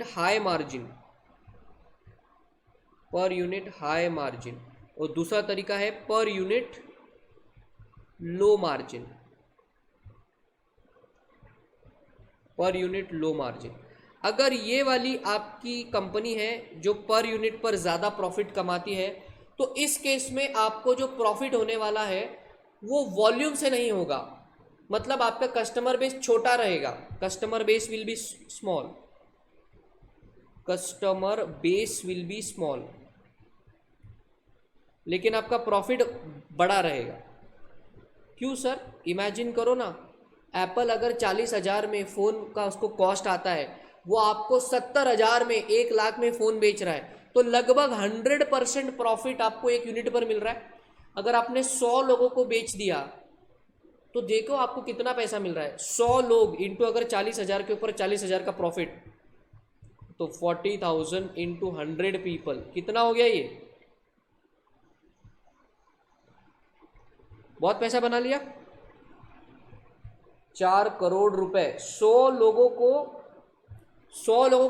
high margin, per unit high margin, और दूसरा तरीका है per unit low margin, per unit low margin. अगर ये वाली आपकी कंपनी है जो पर यूनिट पर ज़्यादा प्रॉफिट कमाती है, तो इस केस में आपको जो प्रॉफिट होने वाला है वो वॉल्यूम से नहीं होगा, मतलब आपका कस्टमर बेस छोटा रहेगा, customer base will be small, customer base will be small, लेकिन आपका प्रॉफिट बड़ा रहेगा। क्यों सर? इमेजिन करो ना, एप्पल अगर 40,000 में फ़ोन का उसको कॉस्ट आता है, वो आपको 70,000 में 1 लाख में फ़ोन बेच रहा है, तो लगभग 100% प्रॉफिट आपको एक यूनिट पर मिल रहा है। अगर आपने 100 लोगों को बेच दिया तो देखो आपको कितना पैसा मिल रहा है। 100 लोग इंटू अगर 40,000 के ऊपर 40,000 का प्रॉफिट, तो 40,000 इंटू 100 पीपल, कितना हो गया? ये बहुत पैसा बना लिया, 4 करोड़ रुपए। 100 लोगों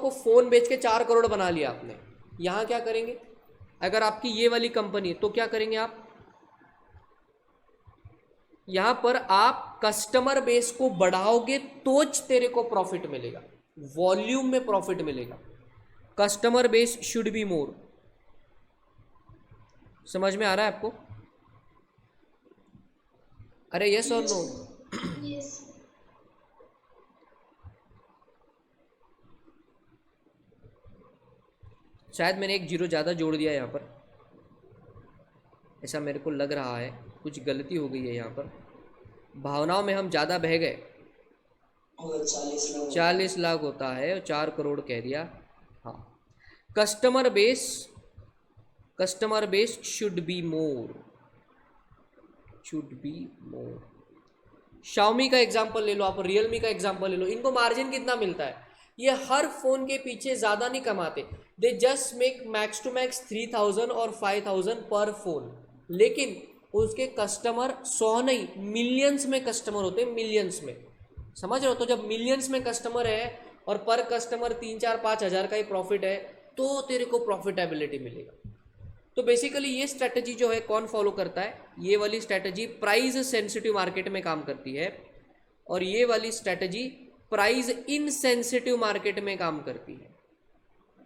को फोन बेच के 4 करोड़ बना लिया आपने। यहां क्या करेंगे? अगर आपकी ये वाली कंपनी है तो क्या करेंगे आप? यहां पर आप कस्टमर बेस को बढ़ाओगे तो तेरे को प्रॉफिट मिलेगा, वॉल्यूम में प्रॉफिट मिलेगा। Customer base should be more. समझ में आ रहा है आपको? अरे यस और नो? शायद मैंने एक जीरो ज़्यादा जोड़ दिया यहाँ पर, ऐसा मेरे को लग रहा है, कुछ गलती हो गई है यहाँ पर, भावनाओं में हम ज़्यादा बह गए। 40 लाख होता है और 4 करोड़ कह दिया। हाँ, customer base should be more, Xiaomi का एग्जांपल ले लो आप, रियलमी का एग्जांपल ले लो, इनको मार्जिन कितना मिलता है? ये हर फोन के पीछे ज़्यादा नहीं कमाते, they just make max to max 3,000 और 5,000 पर फोन, लेकिन उसके कस्टमर 100 नहीं, मिलियंस में कस्टमर होते हैं, मिलियंस में, समझ रहे हो? तो जब मिलियंस में कस्टमर है और पर कस्टमर 3-4-5 हज़ार का ही प्रॉफिट है, तो तेरे को प्रॉफिटेबिलिटी मिलेगा। तो बेसिकली ये स्ट्रैटेजी जो है कौन फॉलो करता है? ये वाली स्ट्रैटेजी प्राइस सेंसिटिव मार्केट में काम करती है, और ये वाली स्ट्रैटेजी प्राइस इनसेंसिटिव मार्केट में काम करती है।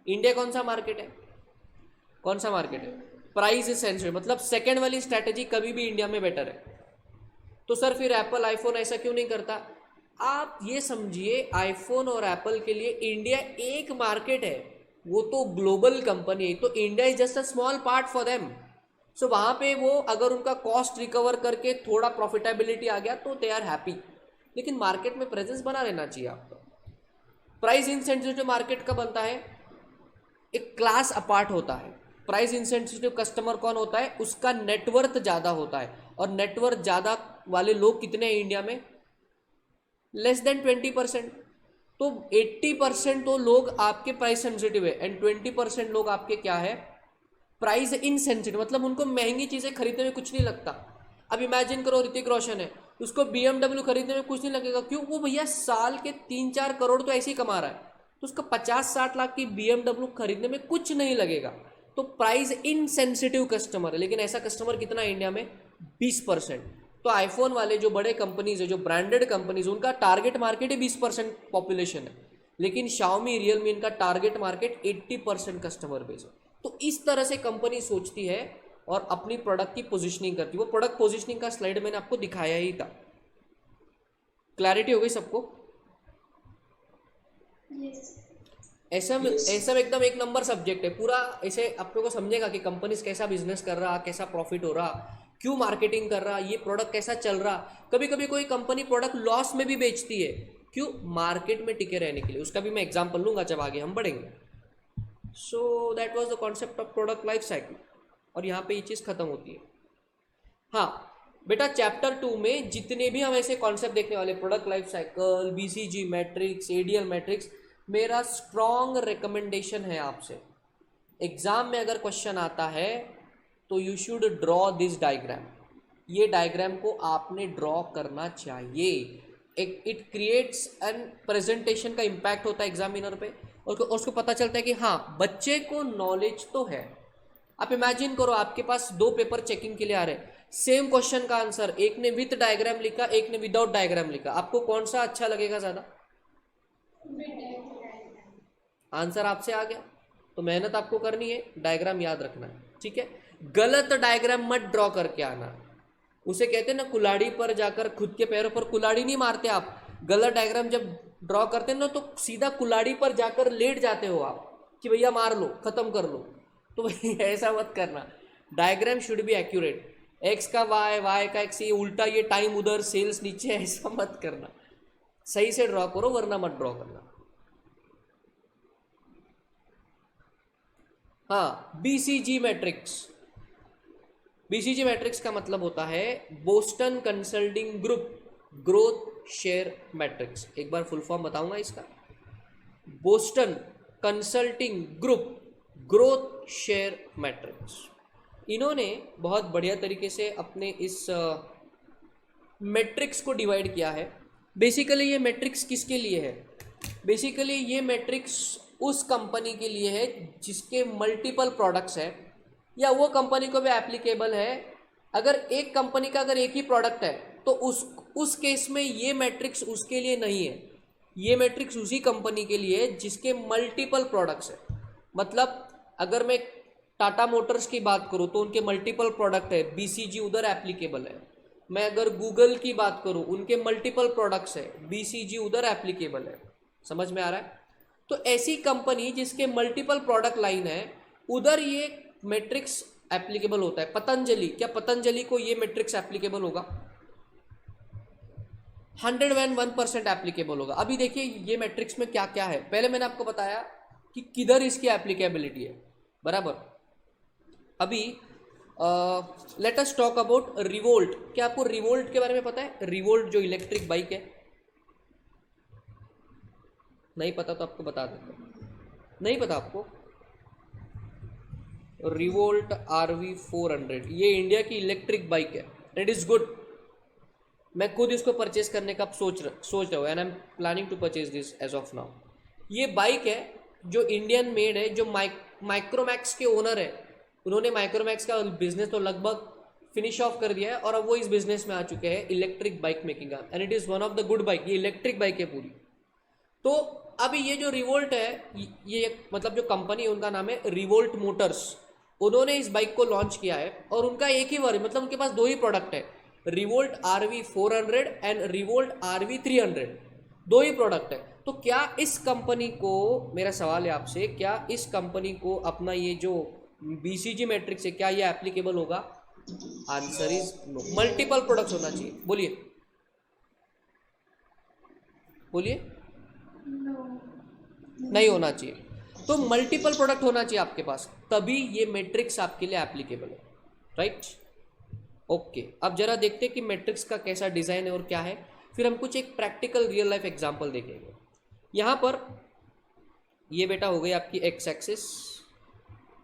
इंडिया कौन सा मार्केट है? कौन सा मार्केट है? प्राइस सेंसिटिव, मतलब सेकंड वाली स्ट्रैटेजी कभी भी इंडिया में बेटर है। तो सर फिर एप्पल आईफोन ऐसा क्यों नहीं करता? आप ये समझिए, आईफोन और एप्पल के लिए इंडिया एक मार्केट है, वो तो ग्लोबल कंपनी है, तो India is just a small part for them. So वहां पे वो अगर उनका कॉस्ट रिकवर करके थोड़ा प्रॉफिटेबिलिटी आ गया तो दे आर हैप्पी, लेकिन मार्केट में प्रेजेंस बना रहना चाहिए आपका। प्राइस इंसेंसिटिव मार्केट का बनता है, एक क्लास अपार्ट होता है। प्राइस इंसेंसिटिव कस्टमर कौन होता है? उसका नेटवर्थ ज़्यादा होता है, और नेटवर्थ ज़्यादा वाले लोग कितने हैं इंडिया में? Less than 20%। तो 80% तो लोग आपके प्राइस सेंसिटिव है, एंड 20% लोग आपके क्या है? प्राइस इनसेंसिटिव, मतलब उनको महंगी चीज़ें खरीदने में कुछ नहीं लगता। अब इमेजिन करो ऋतिक रोशन है, उसको BMW खरीदने में कुछ नहीं लगेगा, क्यों? वो भैया साल के 3-4 करोड़ तो ऐसे ही कमा रहा है, तो उसका 50-60 लाख की BMW खरीदने में कुछ नहीं लगेगा। तो प्राइस इनसेंसिटिव कस्टमर है, लेकिन ऐसा कस्टमर कितना है इंडिया में? 20%। तो आईफोन वाले जो बड़े कंपनीज है, जो ब्रांडेड कंपनीज, उनका टारगेट मार्केट ही 20% पॉपुलेशन है, लेकिन शाओमी, रियलमी, इनका टारगेट मार्केट 80% कस्टमर बेस है। तो इस तरह से कंपनी सोचती है और अपनी प्रोडक्ट की पोजीशनिंग करती है। वो प्रोडक्ट पोजीशनिंग का स्लाइड मैंने आपको दिखाया ही था। क्लैरिटी हो गई सबको? ऐसा
यस।
ऐसा एकदम एक नंबर सब्जेक्ट है पूरा। ऐसे आप लोगों को समझेगा कि कंपनीज कैसा बिजनेस कर रहा, कैसा प्रॉफिट हो रहा, क्यों मार्केटिंग कर रहा, ये प्रोडक्ट कैसा चल रहा। कभी कभी कोई कंपनी प्रोडक्ट लॉस में भी बेचती है, क्यों? मार्केट में टिके रहने के लिए। उसका भी मैं एग्जाम्पल लूंगा जब आगे हम बढ़ेंगे। So that was the concept of product life cycle, और यहाँ पे ये चीज़ खत्म होती है। हाँ बेटा, चैप्टर 2 में जितने भी हम ऐसे कॉन्सेप्ट देखने वाले, product life cycle, BCG matrix, ADL matrix, मेरा स्ट्रॉन्ग रिकमेंडेशन है आपसे, एग्जाम में अगर क्वेश्चन आता है तो you should draw this diagram. ये डायग्राम को आपने ड्रॉ करना चाहिए। एक इट क्रिएट्स एन प्रेजेंटेशन का इम्पैक्ट होता है एग्जामिनर पे, और उसको पता चलता है कि हाँ बच्चे को नॉलेज तो है। आप इमेजिन करो, आपके पास 2 पेपर चेकिंग के लिए आ रहे हैं, सेम क्वेश्चन का आंसर, एक ने विथ डायग्राम लिखा, एक ने विदाउट डायग्राम लिखा, आपको कौन सा अच्छा लगेगा ज्यादा? आंसर आपसे आ गया, तो मेहनत आपको करनी है, डायग्राम याद रखना है, ठीक है? गलत डायग्राम मत ड्रॉ करके आना। उसे कहते हैं ना, कुल्हाड़ी पर जाकर खुद के पैरों पर कुल्हाड़ी नहीं मारते आप। गलत डायग्राम जब ड्रॉ करते हैं ना, तो सीधा कुल्हाड़ी पर जाकर लेट जाते हो आप कि भैया मार लो, खत्म कर लो। तो ऐसा मत करना। Diagram should be accurate. X का वाई, वाई का एक्स, ये उल्टा, ये टाइम उधर, सेल्स नीचे, ऐसा मत करना। सही से ड्रॉ करो, वरना मत ड्रॉ करना। हाँ, BCG मैट्रिक्स। BCG मैट्रिक्स का मतलब होता है Boston consulting group growth share matrix. एक बार फुल फॉर्म बताऊंगा इसका, Boston consulting group growth share matrix. इन्होंने बहुत बढ़िया तरीके से अपने इस मैट्रिक्स को डिवाइड किया है। बेसिकली ये मैट्रिक्स किसके लिए है? बेसिकली ये मैट्रिक्स उस कंपनी के लिए है जिसके मल्टीपल प्रोडक्ट्स है, या वो कंपनी को भी एप्लीकेबल है। अगर एक कंपनी का अगर एक ही प्रोडक्ट है तो उस केस में ये मैट्रिक्स उसके लिए नहीं है। ये मैट्रिक्स उसी कंपनी के लिए है जिसके मल्टीपल प्रोडक्ट्स है। मतलब अगर मैं टाटा मोटर्स की बात करूँ तो उनके मल्टीपल प्रोडक्ट है, BCG उधर एप्लीकेबल है। मैं अगर गूगल की बात करूँ, उनके मल्टीपल प्रोडक्ट्स है, BCG उधर एप्लीकेबल है। समझ में आ रहा है? तो ऐसी कंपनी जिसके मल्टीपल प्रोडक्ट लाइन है, उधर ये मैट्रिक्स एप्लीकेबल होता है। पतंजलि, क्या पतंजलि को ये मैट्रिक्स एप्लीकेबल होगा? 101% एप्लीकेबल होगा। अभी देखिए ये मैट्रिक्स में क्या क्या है, पहले मैंने आपको बताया कि किधर इसकी एप्लीकेबिलिटी है, बराबर। अभी let us talk about revolt. क्या आपको रिवोल्ट के बारे में पता है? रिवोल्ट जो इलेक्ट्रिक बाइक है, नहीं पता तो आपको बता देता हूं। नहीं पता आपको? रिवोल्ट RV400, ये इंडिया की इलेक्ट्रिक बाइक है। It is good. मैं खुद इसको परचेज करने का सोच रहा हूँ, and I am planning to purchase this as of now. ये बाइक है जो इंडियन मेड है, जो माइक्रोमैक्स के ओनर है। उन्होंने माइक्रोमैक्स का बिजनेस तो लगभग फिनिश ऑफ कर दिया है और अब वो इस बिजनेस में आ चुके हैं, इलेक्ट्रिक बाइक मेकिंग का, and it is one of the good bike. ये इलेक्ट्रिक बाइक है पूरी। तो अभी ये जो रिवोल्ट है, ये मतलब जो कंपनी है उनका नाम है रिवोल्ट मोटर्स। उन्होंने इस बाइक को लॉन्च किया है और उनका एक ही वर्ग, मतलब उनके पास दो ही प्रोडक्ट है, revolt RV400 and revolt RV300, दो ही प्रोडक्ट है। तो क्या इस कंपनी को, मेरा सवाल है आपसे, क्या इस कंपनी को अपना ये जो BCG मैट्रिक्स है क्या ये एप्लीकेबल होगा? Answer is no. Multiple products होना चाहिए। बोलिए बोलिए। नहीं होना चाहिए। तो मल्टीपल प्रोडक्ट होना चाहिए आपके पास, तभी ये मैट्रिक्स आपके लिए एप्लीकेबल है, राइट? ओके, अब जरा देखते हैं कि मैट्रिक्स का कैसा डिजाइन है और क्या है, फिर हम कुछ एक प्रैक्टिकल रियल लाइफ एग्जांपल देखेंगे। यहाँ पर ये बेटा हो गई आपकी एक्स एक्सिस,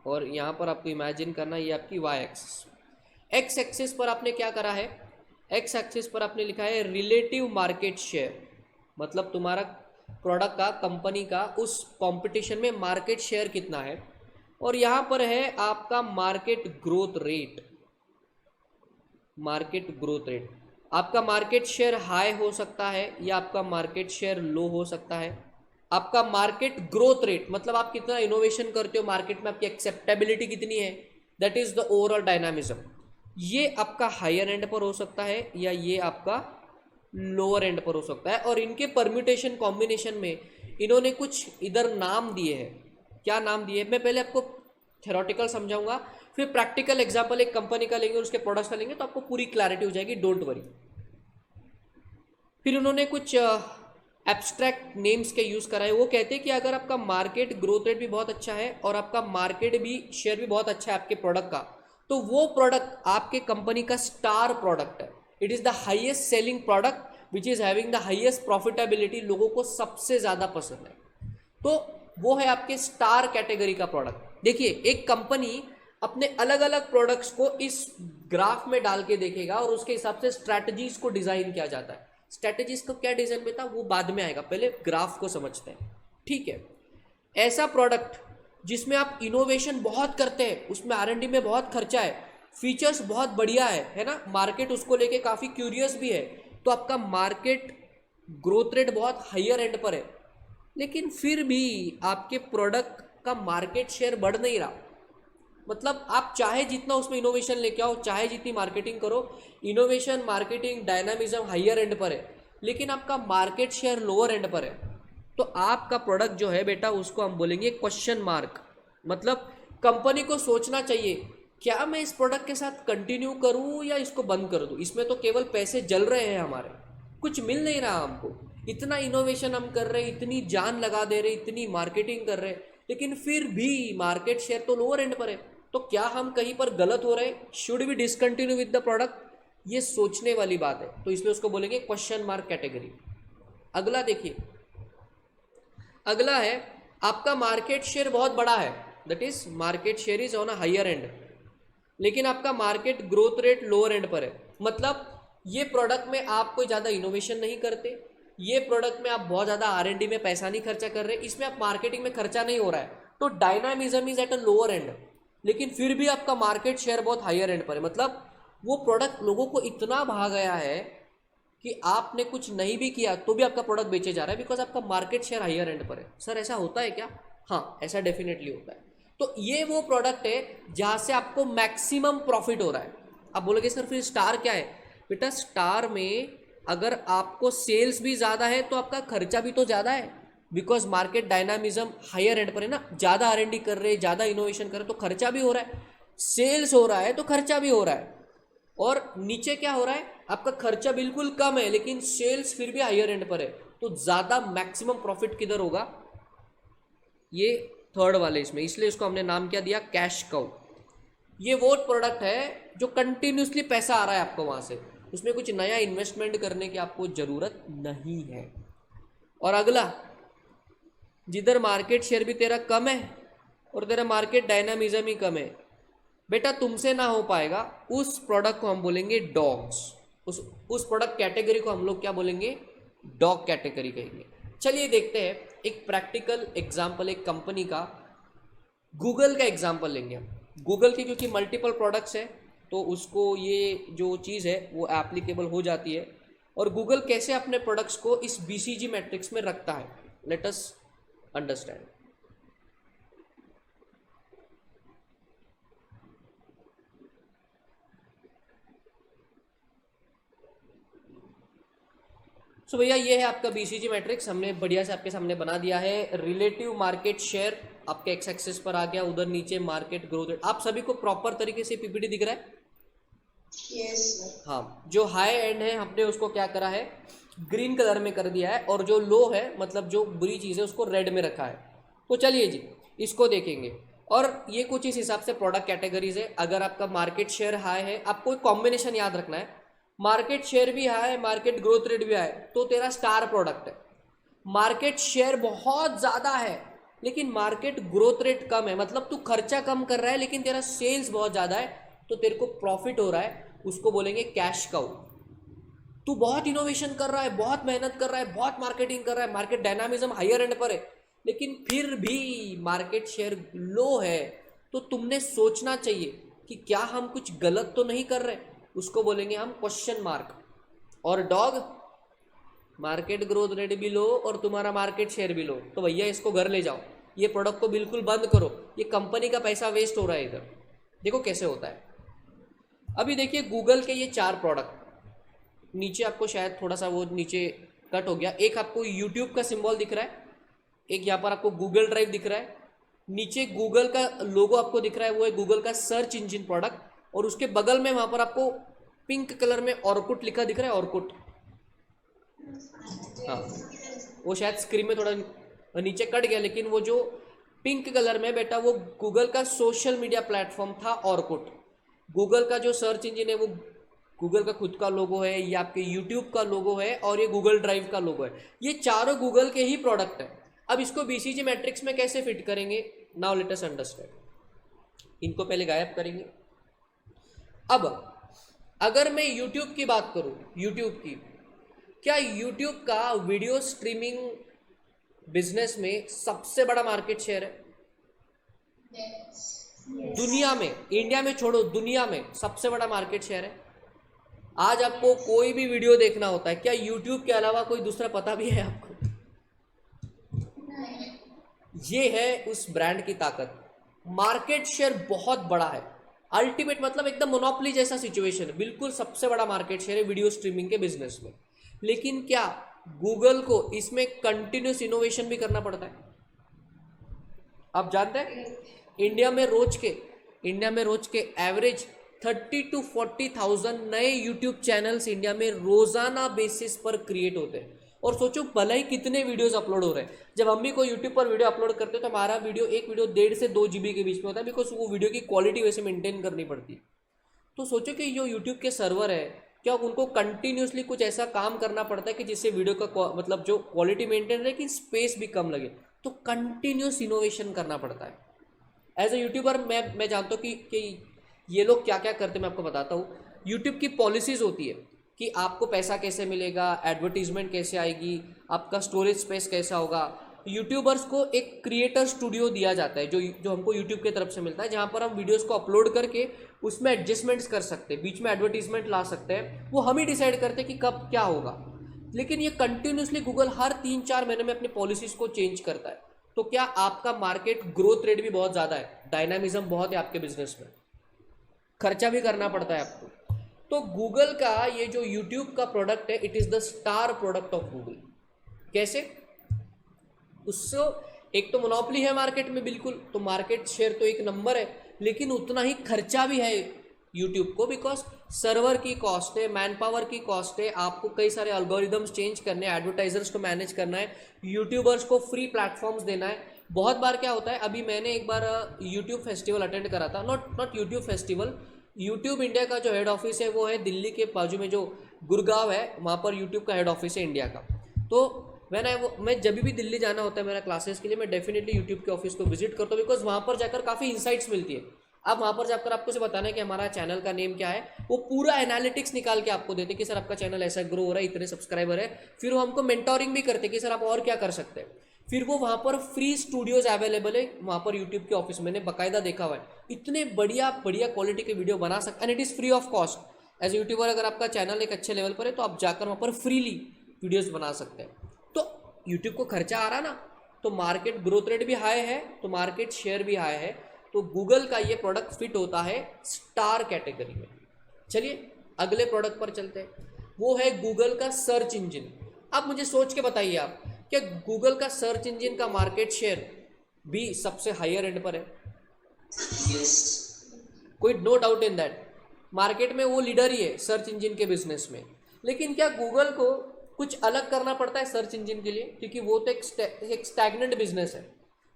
और यहाँ पर आपको इमेजिन करना ये आपकी वाई एक्सिस। एक्स एक्सिस पर आपने क्या करा है? एक्स एक्सिस पर आपने लिखा है रिलेटिव मार्केट शेयर, मतलब तुम्हारा प्रोडक्ट का, कंपनी का उस कंपटीशन में मार्केट शेयर कितना है। और यहाँ पर है आपका market growth rate. Market growth rate, आपका मार्केट शेयर हाई हो सकता है या आपका मार्केट शेयर लो हो सकता है। आपका मार्केट ग्रोथ रेट मतलब आप कितना इनोवेशन करते हो मार्केट में, आपकी एक्सेप्टेबिलिटी कितनी है, that is the overall dynamism. ये आपका हायर एंड पर हो सकता है या ये आपका लोअर एंड पर हो सकता है। और इनके परम्यूटेशन कॉम्बिनेशन में इन्होंने कुछ इधर नाम दिए हैं। क्या नाम दिए? मैं पहले आपको थ्योरेटिकल समझाऊंगा, फिर प्रैक्टिकल एग्जांपल एक कंपनी का लेंगे और उसके प्रोडक्ट्स का लेंगे, तो आपको पूरी क्लैरिटी हो जाएगी, डोंट वरी। फिर उन्होंने कुछ एब्स्ट्रैक्ट नेम्स के यूज़ कराए। वो कहते हैं कि अगर आपका मार्केट ग्रोथ रेट भी बहुत अच्छा है और आपका मार्केट भी शेयर भी बहुत अच्छा है आपके प्रोडक्ट का, तो वो प्रोडक्ट आपके कंपनी का स्टार प्रोडक्ट है। It is the highest selling product which is having the highest profitability, लोगों को सबसे ज़्यादा पसंद है। तो वो है आपके स्टार कैटेगरी का प्रोडक्ट। देखिए, एक कंपनी अपने अलग अलग प्रोडक्ट्स को इस ग्राफ में डाल के देखेगा और उसके हिसाब से स्ट्रैटेजीज को डिजाइन किया जाता है। स्ट्रैटेजीज को क्या डिजाइन में था वो बाद में आएगा, पहले ग्राफ को समझते हैं, ठीक है? ऐसा प्रोडक्ट जिसमें आप इनोवेशन बहुत करते हैं, उसमें R&D में बहुत खर्चा है, फीचर्स बहुत बढ़िया है ना, मार्केट उसको लेके काफी क्यूरियस भी है, तो आपका मार्केट ग्रोथ रेट बहुत हायर एंड पर है, लेकिन फिर भी आपके प्रोडक्ट का मार्केट शेयर बढ़ नहीं रहा। मतलब आप चाहे जितना उसमें इनोवेशन लेके आओ, चाहे जितनी मार्केटिंग करो, innovation, marketing, dynamism higher end पर है, लेकिन आपका मार्केट शेयर लोअर एंड पर है, तो आपका प्रोडक्ट जो है बेटा उसको हम बोलेंगे क्वेश्चन मार्क। मतलब कंपनी को सोचना चाहिए, क्या मैं इस प्रोडक्ट के साथ कंटिन्यू करूं या इसको बंद कर दूं? इसमें तो केवल पैसे जल रहे हैं हमारे, कुछ मिल नहीं रहा हमको। इतना इनोवेशन हम कर रहे हैं, इतनी जान लगा दे रहे, इतनी मार्केटिंग कर रहे, लेकिन फिर भी मार्केट शेयर तो लोअर एंड पर है। तो क्या हम कहीं पर गलत हो रहे? Should we discontinue with the product? ये सोचने वाली बात है, तो इसलिए उसको बोलेंगे क्वेश्चन मार्क कैटेगरी। अगला देखिए, अगला है आपका मार्केट शेयर बहुत बड़ा है, that is market share is on a higher end, लेकिन आपका market growth rate lower end पर है। मतलब ये प्रोडक्ट में आप कोई ज़्यादा इनोवेशन नहीं करते, ये प्रोडक्ट में आप बहुत ज़्यादा R&D में पैसा नहीं खर्चा कर रहे, इसमें आप मार्केटिंग में खर्चा नहीं हो रहा है, तो dynamism is at a lower and, लेकिन फिर भी आपका मार्केट शेयर बहुत हायर एंड पर है। मतलब वो प्रोडक्ट लोगों को इतना भा गया है कि आपने कुछ नहीं भी किया तो भी आपका प्रोडक्ट बेचे जा रहा है, बिकॉज आपका मार्केट शेयर हायर एंड पर है। सर ऐसा होता है क्या? हाँ, ऐसा डेफिनेटली होता है। तो ये वो प्रोडक्ट है जहां से आपको मैक्सिमम प्रॉफिट हो रहा है। आप बोलोगे सर फिर स्टार क्या है? बेटा स्टार में अगर आपको सेल्स भी ज़्यादा है तो आपका खर्चा भी तो ज़्यादा है, because market dynamism higher end पर है ना, ज़्यादा R&D कर रहे, ज़्यादा इनोवेशन कर रहे, तो खर्चा भी हो रहा है, सेल्स हो रहा है तो खर्चा भी हो रहा है। और नीचे क्या हो रहा है? आपका खर्चा बिल्कुल कम है लेकिन सेल्स फिर भी हायर एंड पर है, तो ज़्यादा मैक्सिमम प्रॉफिट किधर होगा? ये थर्ड वाले इसमें, इसलिए इसको हमने नाम क्या दिया? Cash cow. ये वो प्रोडक्ट है जो कंटिन्यूसली पैसा आ रहा है आपको वहां से, उसमें कुछ नया इन्वेस्टमेंट करने की आपको जरूरत नहीं है। और अगला, जिधर मार्केट शेयर भी तेरा कम है और तेरा मार्केट डायनामिज्म ही कम है, बेटा तुमसे ना हो पाएगा, उस प्रोडक्ट को हम बोलेंगे डॉग्स, उस प्रोडक्ट कैटेगरी को हम लोग क्या बोलेंगे, डॉग कैटेगरी कहेंगे। चलिए देखते हैं एक प्रैक्टिकल एग्जांपल, एक कंपनी का, गूगल का एग्जांपल लेंगे हम। गूगल के क्योंकि मल्टीपल प्रोडक्ट्स है तो उसको ये जो चीज़ है वो एप्लीकेबल हो जाती है। और गूगल कैसे अपने प्रोडक्ट्स को इस बीसीजी मैट्रिक्स में रखता है, लेट अस अंडरस्टैंड। सो भैया ये है आपका बीसीजी मैट्रिक्स, हमने बढ़िया से आपके सामने बना दिया है। रिलेटिव मार्केट शेयर आपके एक्स एक्सिस पर आ गया, उधर नीचे मार्केट ग्रोथ रेट। आप सभी को प्रॉपर तरीके से पीपीटी दिख रहा है?
Yes sir.
हाँ, जो हाई एंड है हमने उसको क्या करा है, ग्रीन कलर में कर दिया है, और जो लो है मतलब जो बुरी चीज़ है उसको रेड में रखा है। तो चलिए जी इसको देखेंगे। और ये कुछ इस हिसाब से प्रोडक्ट कैटेगरीज है। अगर आपका मार्केट शेयर हाई है, आपको एक कॉम्बिनेशन याद रखना है, मार्केट शेयर भी हाई है, मार्केट ग्रोथ रेट भी हाई है, तो तेरा स्टार प्रोडक्ट है। मार्केट शेयर बहुत ज़्यादा है लेकिन मार्केट ग्रोथ रेट कम है, मतलब तू खर्चा कम कर रहा है लेकिन तेरा सेल्स बहुत ज़्यादा है तो तेरे को प्रॉफिट हो रहा है, उसको बोलेंगे कैश काउ। तू बहुत इनोवेशन कर रहा है, बहुत मेहनत कर रहा है, बहुत मार्केटिंग कर रहा है, मार्केट डायनामिज्म हायर एंड पर है, लेकिन फिर भी मार्केट शेयर लो है, तो तुमने सोचना चाहिए कि क्या हम कुछ गलत तो नहीं कर रहे, उसको बोलेंगे हम क्वेश्चन मार्क। और डॉग, मार्केट ग्रोथ रेट भी लो और तुम्हारा मार्केट शेयर भी लो, तो भैया इसको घर ले जाओ, ये प्रोडक्ट को बिल्कुल बंद करो, ये कंपनी का पैसा वेस्ट हो रहा है इधर। देखो कैसे होता है। अभी देखिए गूगल के ये 4 प्रोडक्ट, नीचे आपको शायद थोड़ा सा वो नीचे कट हो गया, एक आपको यूट्यूब का सिंबल दिख रहा है, एक यहाँ पर आपको गूगल ड्राइव दिख रहा है, नीचे गूगल का लोगो आपको दिख रहा है, वो है गूगल का सर्च इंजन प्रोडक्ट, और उसके बगल में वहाँ पर आपको पिंक कलर में ऑर्कुट लिखा दिख रहा है, ऑर्कुट। हाँ, वो शायद स्क्रीन में थोड़ा नीचे कट गया, लेकिन वो जो पिंक कलर में बेटा वो गूगल का सोशल मीडिया प्लेटफॉर्म था ऑर्कुट। गूगल का जो सर्च इंजन है वो गूगल का खुद का लोगो है, ये आपके यूट्यूब का लोगो है, और ये गूगल ड्राइव का लोगो है। ये चारों गूगल के ही प्रोडक्ट है। अब इसको बीसीजी मैट्रिक्स में कैसे फिट करेंगे, नाउ लेट अस अंडरस्टैंड। इनको पहले गायब करेंगे। अब अगर मैं यूट्यूब की बात करूं, यूट्यूब की, क्या यूट्यूब का वीडियो स्ट्रीमिंग बिजनेस में सबसे बड़ा मार्केट शेयर है दुनिया में? इंडिया में छोड़ो, दुनिया में सबसे बड़ा मार्केट शेयर है। आज आपको कोई भी वीडियो देखना होता है, क्या यूट्यूब के अलावा कोई दूसरा पता भी है आपको? ये है उस ब्रांड की ताकत। मार्केट शेयर बहुत बड़ा है, अल्टीमेट मतलब एकदम मोनोपोली जैसा सिचुएशन, बिल्कुल सबसे बड़ा मार्केट शेयर है वीडियो स्ट्रीमिंग के बिजनेस में। लेकिन क्या गूगल को इसमें कंटिन्यूस इनोवेशन भी करना पड़ता है? आप जानते हैं इंडिया में रोज के एवरेज 30 to 40,000 नए यूट्यूब चैनल्स इंडिया में रोजाना बेसिस पर क्रिएट होते हैं। और सोचो भले ही कितने वीडियोस अपलोड हो रहे हैं। जब हम भी कोई यूट्यूब पर वीडियो अपलोड करते हैं तो हमारा वीडियो एक वीडियो 1.5 से 2 GB के बीच में होता है, बिकॉज वो वीडियो की क्वालिटी वैसे मेंटेन करनी पड़ती है। तो सोचो कि जो यूट्यूब के सर्वर है, क्या उनको कंटिन्यूसली कुछ ऐसा काम करना पड़ता है कि जिससे वीडियो का मतलब जो क्वालिटी मेंटेन रहे, कि स्पेस भी कम लगे, तो कंटिन्यूस इनोवेशन करना पड़ता है। एज ए यूट्यूबर मैं जानता हूँ कि ये लोग क्या क्या करते हैं, मैं आपको बताता हूँ। यूट्यूब की पॉलिसीज़ होती है कि आपको पैसा कैसे मिलेगा, एडवर्टीजमेंट कैसे आएगी, आपका स्टोरेज स्पेस कैसा होगा। यूट्यूबर्स को एक क्रिएटर स्टूडियो दिया जाता है जो हमको यूट्यूब की तरफ से मिलता है, जहाँ पर हम वीडियोस को अपलोड करके उसमें एडजस्टमेंट्स कर सकते हैं, बीच में एडवर्टीजमेंट ला सकते हैं, वो हम ही डिसाइड करते हैं कि कब क्या होगा। लेकिन ये कंटिन्यूसली गूगल हर 3-4 महीने में अपनी पॉलिसीज़ को चेंज करता है। तो क्या आपका मार्केट ग्रोथ रेट भी बहुत ज़्यादा है, डायनामिज्म बहुत है आपके बिजनेस में, खर्चा भी करना पड़ता है आपको, तो गूगल का ये जो यूट्यूब का प्रोडक्ट है, it is the star product of Google. कैसे? उससे एक तो मोनोपोली है मार्केट में बिल्कुल, तो मार्केट शेयर तो एक नंबर है, लेकिन उतना ही खर्चा भी है यूट्यूब को, बिकॉज सर्वर की कॉस्ट है, मैन पावर की कॉस्ट है, आपको कई सारे अल्गोरिदम्स चेंज करने हैं, एडवर्टाइजर्स को मैनेज करना है, यूट्यूबर्स को फ्री प्लेटफॉर्म्स देना है। बहुत बार क्या होता है, अभी मैंने एक बार यूट्यूब फेस्टिवल अटेंड करा था, not YouTube festival, YouTube India का जो हेड ऑफिस है वो है दिल्ली के बाजू में, जो गुड़गांव है, वहाँ पर यूट्यूब का हेड ऑफिस है इंडिया का। तो मैं जब भी दिल्ली जाना होता है मेरा क्लासेस के लिए, मैं डेफिनेटली यूट्यूब के ऑफिस को विजिट करता हूँ, बिकॉज वहाँ पर जाकर काफ़ी इंसाइट्स मिलती है। अब वहां पर जाकर आपको से बताना है कि हमारा चैनल का नेम क्या है, वो पूरा एनालिटिक्स निकाल के आपको देते कि सर आपका चैनल ऐसा ग्रो हो रहा है, इतने सब्सक्राइबर है। फिर वो हमको मेंटोरिंग भी करते कि सर आप और क्या कर सकते हैं। फिर वो वहां पर फ्री स्टूडियोज अवेलेबल है वहां पर यूट्यूब के ऑफिस, मैंने बकायदा देखा हुआ है, इतने बढ़िया बढ़िया क्वालिटी के वीडियो बना सकते, and it is free of cost. As YouTuber अगर आपका चैनल एक अच्छे लेवल पर है तो आप जाकर वहां पर फ्रीली वीडियोज बना सकते हैं। तो यूट्यूब को खर्चा आ रहा ना, तो मार्केट ग्रोथ रेट भी हाई है, तो मार्केट शेयर भी हाई है, तो गूगल का ये प्रोडक्ट फिट होता है स्टार कैटेगरी में। चलिए अगले प्रोडक्ट पर चलते हैं, वो है गूगल का सर्च इंजन। अब मुझे सोच के बताइए आप, क्या गूगल का सर्च इंजन का मार्केट शेयर भी सबसे हायर एंड पर है?
यस।
कोई no doubt in that, market में वो लीडर ही है सर्च इंजन के बिजनेस में। लेकिन क्या गूगल को कुछ अलग करना पड़ता है सर्च इंजन के लिए? क्योंकि वो तो एक स्टैग्नेंट बिजनेस है,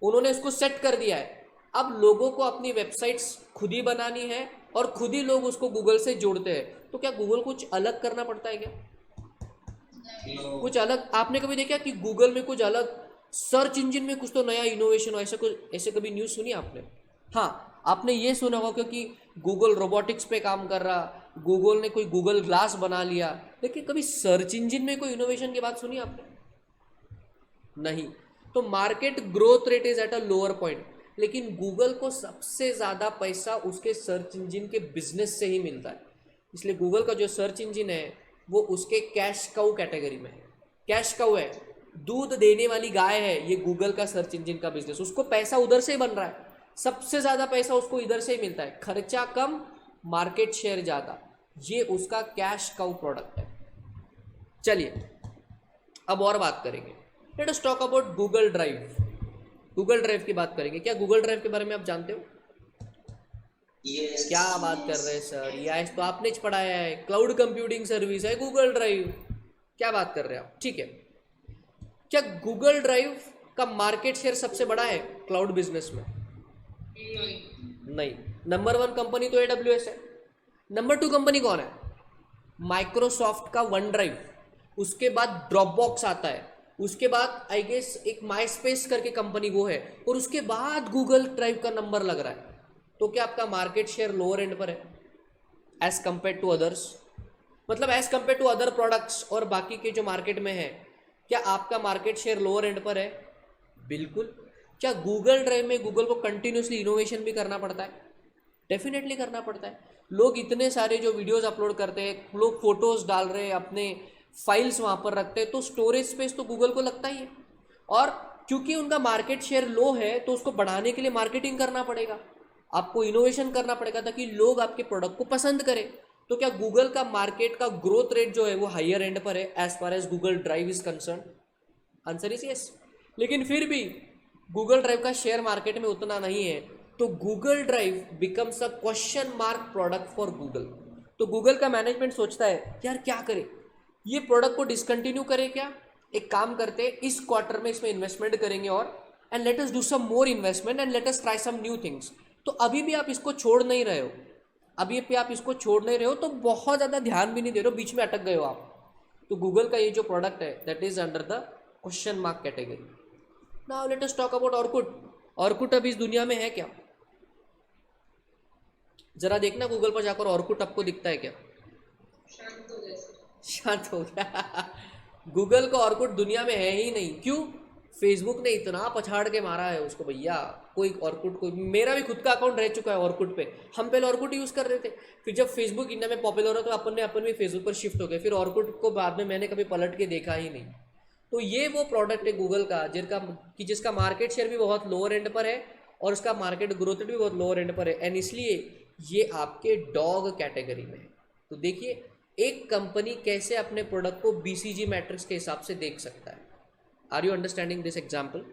उन्होंने उसको सेट कर दिया है। अब लोगों को अपनी वेबसाइट्स खुद ही बनानी है और खुद ही लोग उसको गूगल से जोड़ते हैं, तो क्या गूगल कुछ अलग करना पड़ता है क्या?
नो।
कुछ अलग आपने कभी देखा कि गूगल में कुछ अलग, सर्च इंजन में कुछ तो नया इनोवेशन हो, ऐसा कुछ, ऐसे कभी न्यूज़ सुनी आपने? हाँ, आपने ये सुना होगा क्योंकि गूगल रोबोटिक्स पे काम कर रहा, गूगल ने कोई गूगल ग्लास बना लिया, लेकिन कभी सर्च इंजन में कोई इनोवेशन की बात सुनी आपने? नहीं। तो market growth rate is at a lower point, लेकिन गूगल को सबसे ज़्यादा पैसा उसके सर्च इंजन के बिजनेस से ही मिलता है। इसलिए गूगल का जो सर्च इंजन है वो उसके कैश काउ कैटेगरी में है। कैश काउ है, दूध देने वाली गाय है ये गूगल का सर्च इंजन का बिजनेस, उसको पैसा उधर से ही बन रहा है, सबसे ज़्यादा पैसा उसको इधर से ही मिलता है, खर्चा कम मार्केट शेयर ज़्यादा, ये उसका कैश काउ प्रोडक्ट है। चलिए अब और बात करेंगे, let us talk about Google drive. Google drive की बात करेंगे। क्या गूगल ड्राइव के बारे में आप जानते हो?
यस।
क्या बात कर रहे हैं सर, ये तो आपने ही पढ़ाया है, क्लाउड कंप्यूटिंग सर्विस है गूगल ड्राइव, क्या बात कर रहे हैं आप? ठीक है, क्या गूगल ड्राइव का मार्केट शेयर सबसे बड़ा है क्लाउड बिजनेस में? नहीं। नंबर 1 कंपनी तो AWS है। नंबर 2 कंपनी कौन है? माइक्रोसॉफ्ट का वन ड्राइव, उसके बाद ड्रॉपबॉक्स आता है, उसके बाद आई गेस एक माई स्पेस करके कंपनी वो है, और उसके बाद गूगल ड्राइव का नंबर लग रहा है। तो क्या आपका मार्केट शेयर लोअर एंड पर है एज कंपेयर टू अदर्स? मतलब as compare to other products और बाकी के जो मार्केट में है, क्या आपका मार्केट शेयर लोअर एंड पर है? बिल्कुल। क्या गूगल ड्राइव में गूगल को कंटिन्यूसली इनोवेशन भी करना पड़ता है? डेफिनेटली करना पड़ता है। लोग इतने सारे जो वीडियोस अपलोड करते हैं, लोग फोटोज डाल रहे हैं, अपने फाइल्स वहाँ पर रखते हैं, तो स्टोरेज स्पेस तो गूगल को लगता ही है। और क्योंकि उनका मार्केट शेयर लो है तो उसको बढ़ाने के लिए मार्केटिंग करना पड़ेगा, आपको इनोवेशन करना पड़ेगा ताकि लोग आपके प्रोडक्ट को पसंद करें। तो क्या गूगल का मार्केट का ग्रोथ रेट जो है वो हायर एंड पर है as far as Google drive is concern? Answer is yes. लेकिन फिर भी गूगल ड्राइव का शेयर मार्केट में उतना नहीं है, तो Google drive becomes a question mark product for Google. तो गूगल का मैनेजमेंट सोचता है यार क्या करे, ये प्रोडक्ट को डिसकंटिन्यू करें क्या? एक काम करते हैं, इस क्वार्टर में इसमें इन्वेस्टमेंट करेंगे और and let us do some more investment and let us try some new things. तो अभी भी आप इसको छोड़ नहीं रहे हो, अभी भी आप इसको छोड़ नहीं रहे हो, तो बहुत ज़्यादा ध्यान भी नहीं दे रहे हो, बीच में अटक गए हो आप। तो गूगल का ये जो प्रोडक्ट है that is under the question mark category. Now let us talk about Orkut. Orkut अभी इस दुनिया में है क्या? जरा देखना गूगल पर जाकर, ऑर्कुट आपको दिखता है क्या? शांत हो गया। गूगल को ऑर्कुट दुनिया में है ही नहीं। क्यों? फेसबुक ने इतना पछाड़ के मारा है उसको भैया। कोई ऑर्कुट, कोई, मेरा भी खुद का अकाउंट रह चुका है ऑर्कुट पे। हम पहले ऑर्कुट यूज़ कर रहे थे, फिर जब फेसबुक इंडिया में पॉपुलर हो तो अपन भी फेसबुक पर शिफ्ट हो गए, फिर ऑर्कुट को बाद में मैंने कभी पलट के देखा ही नहीं। तो ये वो प्रोडक्ट है गूगल का जिसका मार्केट शेयर भी बहुत लोअर एंड पर है और उसका मार्केट ग्रोथ भी बहुत लोअर एंड पर है, एंड इसलिए ये आपके डॉग कैटेगरी में है। तो देखिए एक कंपनी कैसे अपने प्रोडक्ट को BCG मैट्रिक्स के हिसाब से देख सकता है। Are you understanding this example?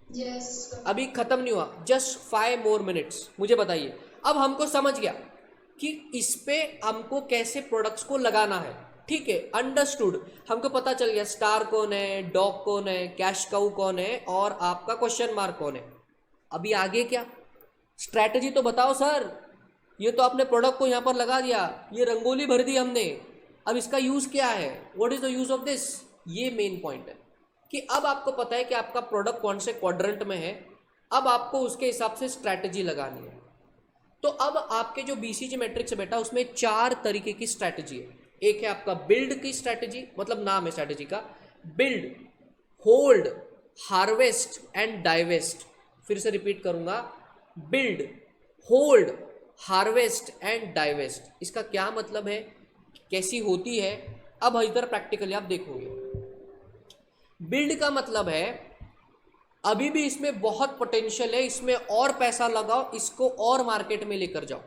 Yes.
अभी खत्म नहीं हुआ, जस्ट 5 मोर मिनट्स। मुझे बताइए, अब हमको समझ गया कि इस पे हमको कैसे प्रोडक्ट्स को लगाना है। ठीक है, अंडरस्टूड, हमको पता चल गया स्टार कौन है, डॉग कौन है, कैश काउ कौन है और आपका क्वेश्चन मार्क कौन है। अभी आगे क्या स्ट्रैटेजी तो बताओ सर। ये तो आपने प्रोडक्ट को यहाँ पर लगा दिया, ये रंगोली भर दी हमने, अब इसका यूज़ क्या है? What is the use of this? ये मेन पॉइंट है कि अब आपको पता है कि आपका प्रोडक्ट कौन से क्वाड्रेंट में है। अब आपको उसके हिसाब से स्ट्रैटेजी लगानी है। तो अब आपके जो बीसीजी मैट्रिक्स है बेटा, उसमें 4 तरीके की स्ट्रैटेजी है। एक है आपका बिल्ड की स्ट्रैटेजी, मतलब नाम है स्ट्रैटेजी का, build, hold, harvest and divest. फिर से रिपीट करूंगा, build, hold, harvest and divest. इसका क्या मतलब है, कैसी होती है, अब इधर प्रैक्टिकली आप देखोगे। बिल्ड का मतलब है अभी भी इसमें बहुत पोटेंशियल है, इसमें और पैसा लगाओ, इसको और मार्केट में लेकर जाओ,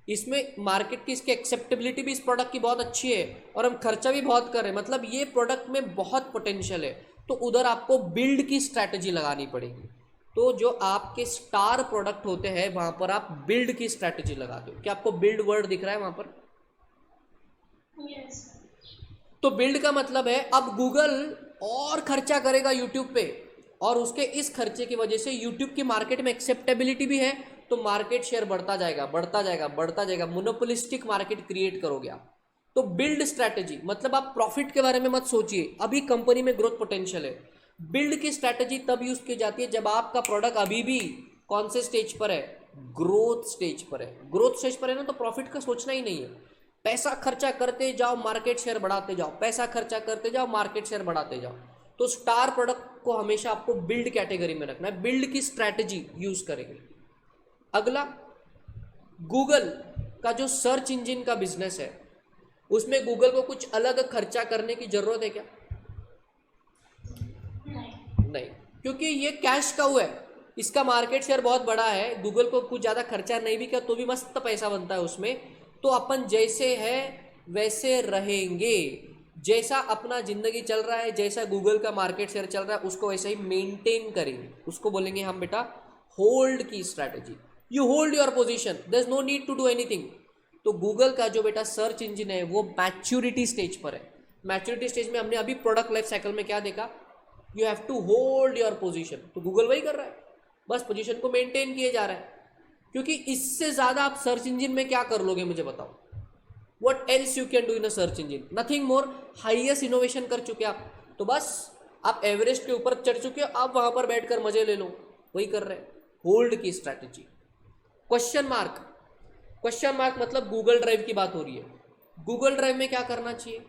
इसमें मार्केट की, इसकी एक्सेप्टेबिलिटी भी इस प्रोडक्ट की बहुत अच्छी है और हम खर्चा भी बहुत कर रहे हैं, मतलब ये प्रोडक्ट में बहुत पोटेंशियल है। तो उधर आपको बिल्ड की स्ट्रैटेजी लगानी पड़ेगी। तो जो आपके स्टार प्रोडक्ट होते हैं वहां पर आप बिल्ड की स्ट्रैटेजी लगाते हो। क्या आपको बिल्ड वर्ड दिख रहा है वहां पर?
Yes.
तो बिल्ड का मतलब है अब गूगल और खर्चा करेगा यूट्यूब पे, और उसके इस खर्चे की वजह से यूट्यूब की मार्केट में एक्सेप्टेबिलिटी भी है, तो मार्केट शेयर बढ़ता जाएगा, बढ़ता जाएगा, बढ़ता जाएगा, मोनोपोलिस्टिक मार्केट क्रिएट करोगे आप। तो बिल्ड स्ट्रैटेजी मतलब आप प्रॉफिट के बारे में मत सोचिए, अभी कंपनी में ग्रोथ पोटेंशियल है। बिल्ड की स्ट्रैटेजी तब यूज की जाती है जब आपका प्रोडक्ट अभी भी कौन से स्टेज पर है, ग्रोथ स्टेज पर है। ग्रोथ स्टेज पर है ना, तो प्रॉफिट का सोचना ही नहीं है, पैसा खर्चा करते जाओ, मार्केट शेयर बढ़ाते जाओ, पैसा खर्चा करते जाओ, मार्केट शेयर बढ़ाते जाओ। तो स्टार प्रोडक्ट को हमेशा आपको बिल्ड कैटेगरी में रखना है, बिल्ड की स्ट्रैटेजी यूज करेंगे। अगला, गूगल का जो सर्च इंजन का बिजनेस है, उसमें गूगल को कुछ अलग खर्चा करने की जरूरत है क्या? नहीं, क्योंकि ये कैश काउ है, इसका मार्केट शेयर बहुत बड़ा है, गूगल को कुछ ज़्यादा खर्चा नहीं भी किया तो भी मस्त पैसा बनता है उसमें। तो अपन जैसे है वैसे रहेंगे, जैसा अपना जिंदगी चल रहा है, जैसा गूगल का मार्केट शेयर चल रहा है उसको वैसे ही मेंटेन करेंगे। उसको बोलेंगे हम बेटा होल्ड की strategy. You hold your position, there is no need to do anything. तो गूगल का जो बेटा सर्च इंजन है वो मैच्योरिटी स्टेज पर है। मैच्योरिटी स्टेज में हमने अभी प्रोडक्ट लाइफ साइकिल में क्या देखा, you have to hold your position. तो गूगल वही कर रहा है, बस पोजीशन को मेंटेन किए जा रहा है। क्योंकि इससे ज्यादा आप सर्च इंजन में क्या कर लोगे मुझे बताओ? What else you can do in a search engine? Nothing more. Highest innovation कर चुके आप, तो बस आप एवरेस्ट के ऊपर चढ़ चुके हो, आप वहां पर बैठकर मजे ले लो, वही कर रहे हैं, होल्ड की strategy. Question mark, question mark मतलब गूगल ड्राइव की बात हो रही है। गूगल ड्राइव में क्या करना चाहिए,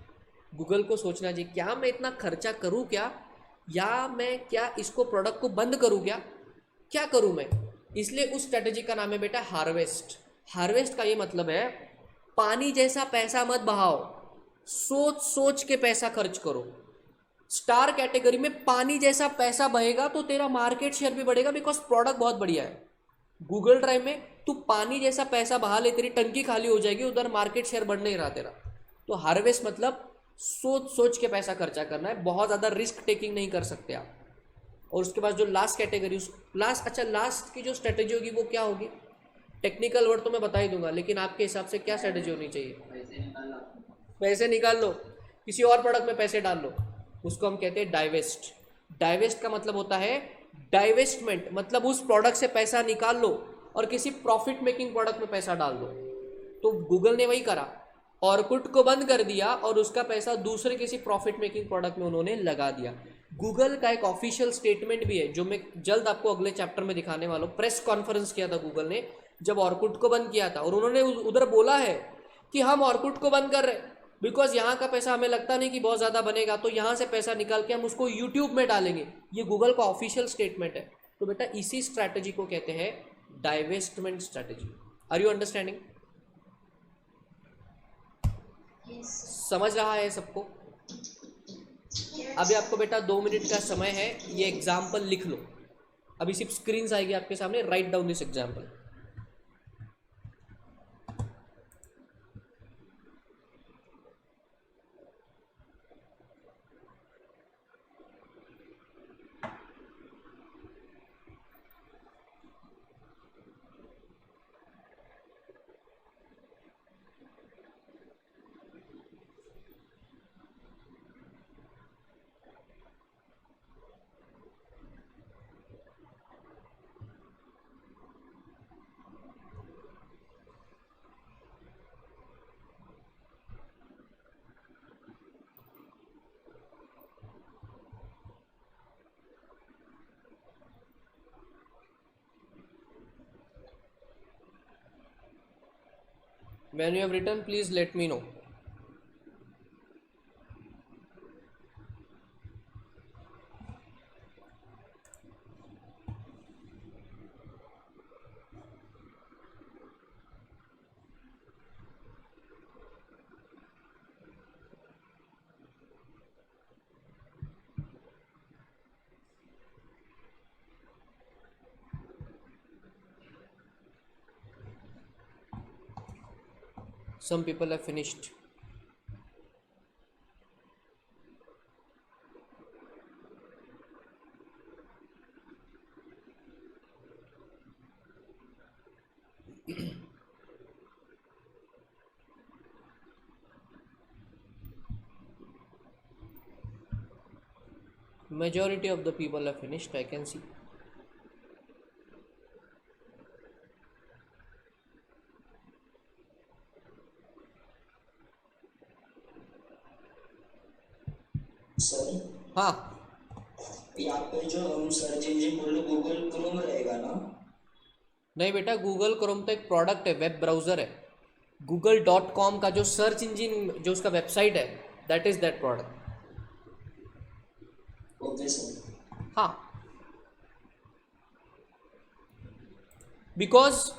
गूगल को सोचना चाहिए क्या मैं इतना खर्चा करूं क्या, या मैं क्या इसको प्रोडक्ट को बंद करूं, क्या क्या करूं मैं। इसलिए उस स्ट्रेटेजी का नाम है बेटा हार्वेस्ट। हार्वेस्ट का ये मतलब है पानी जैसा पैसा मत बहाओ, सोच सोच के पैसा खर्च करो। स्टार कैटेगरी में पानी जैसा पैसा बहेगा तो तेरा मार्केट शेयर भी बढ़ेगा, बिकॉज प्रोडक्ट बहुत बढ़िया है। गूगल ड्राइव में तू पानी जैसा पैसा बहा ले, तेरी टंकी खाली हो जाएगी, उधर मार्केट शेयर बढ़ नहीं रहा तेरा। तो हार्वेस्ट मतलब सोच सोच के पैसा खर्चा करना है, बहुत ज़्यादा रिस्क टेकिंग नहीं कर सकते आप। और उसके बाद जो लास्ट कैटेगरी, लास्ट, अच्छा लास्ट की जो स्ट्रेटेजी होगी वो क्या होगी, टेक्निकल वर्ड तो मैं बता ही दूंगा, लेकिन आपके हिसाब से क्या स्ट्रेटेजी होनी चाहिए? पैसे निकाल लो, किसी और प्रोडक्ट में पैसे डाल लो, उसको हम कहते हैं डाइवेस्ट। डाइवेस्ट का मतलब होता है डाइवेस्टमेंट, मतलब उस प्रोडक्ट से पैसा निकाल लो और किसी प्रॉफिट मेकिंग प्रोडक्ट में पैसा डाल दो। तो गूगल ने वही करा, ऑर्कुट को बंद कर दिया और उसका पैसा दूसरे किसी प्रॉफिट मेकिंग प्रोडक्ट में उन्होंने लगा दिया। गूगल का एक ऑफिशियल स्टेटमेंट भी है जो मैं जल्द आपको अगले चैप्टर में दिखाने वाला हूँ। प्रेस कॉन्फ्रेंस किया था गूगल ने जब ऑर्कुट को बंद किया था, और उन्होंने उधर बोला है कि हम ऑर्कुट को बंद कर रहे हैं बिकॉज यहाँ का पैसा हमें लगता नहीं कि बहुत ज़्यादा बनेगा, तो यहाँ से पैसा निकाल के हम उसको यूट्यूब में डालेंगे। ये गूगल का ऑफिशियल स्टेटमेंट है। तो बेटा इसी स्ट्रैटेजी को कहते हैं divestment strategy. Are you understanding?
Yes.
समझ रहा है सबको? अभी आपको बेटा 2 मिनट का समय है, ये एग्जाम्पल लिख लो। अभी सिर्फ स्क्रीन आएगी आपके सामने, write down this example. When you have written, please let me know. Some people have finished. Majority of the people have finished, I can see.
Sir
हाँ,
यहाँ पे जो हम सर्च इंजन बोल रहे गूगल क्रोम रहेगा ना?
नहीं बेटा, गूगल क्रोम तो एक प्रोडक्ट है, वेब ब्राउजर है। google.com का जो सर्च इंजिन, जो उसका वेबसाइट है, that is that product.
Okay sir.
हाँ, बिकॉज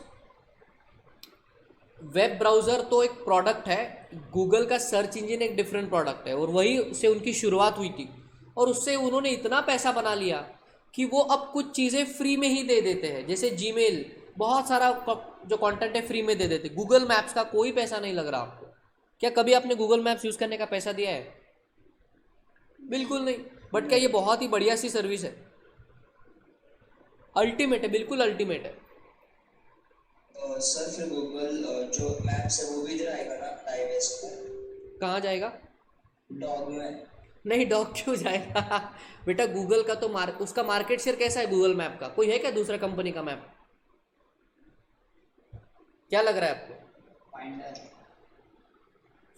वेब ब्राउजर तो एक प्रोडक्ट है, गूगल का सर्च इंजन एक डिफरेंट प्रोडक्ट है, और वही से उनकी शुरुआत हुई थी, और उससे उन्होंने इतना पैसा बना लिया कि वो अब कुछ चीज़ें फ्री में ही दे देते हैं, जैसे जीमेल, बहुत सारा जो कंटेंट है फ्री में दे देते। गूगल मैप्स का कोई पैसा नहीं लग रहा आपको। क्या कभी आपने गूगल मैप्स यूज़ करने का पैसा दिया है? बिल्कुल नहीं। बट क्या ये बहुत ही बढ़िया सी सर्विस है, अल्टीमेट है, बिल्कुल अल्टीमेट है।
सर फिर गूगल जो मैप्स है वो भी इधर आएगा ना iOS को?
कहाँ जाएगा?
डॉग में।
नहीं, डॉग क्यों जाएगा? बेटा गूगल का तो उसका मार्केट शेयर कैसा है गूगल मैप का? कोई है क्या दूसरा कंपनी का मैप? क्या लग रहा है आपको?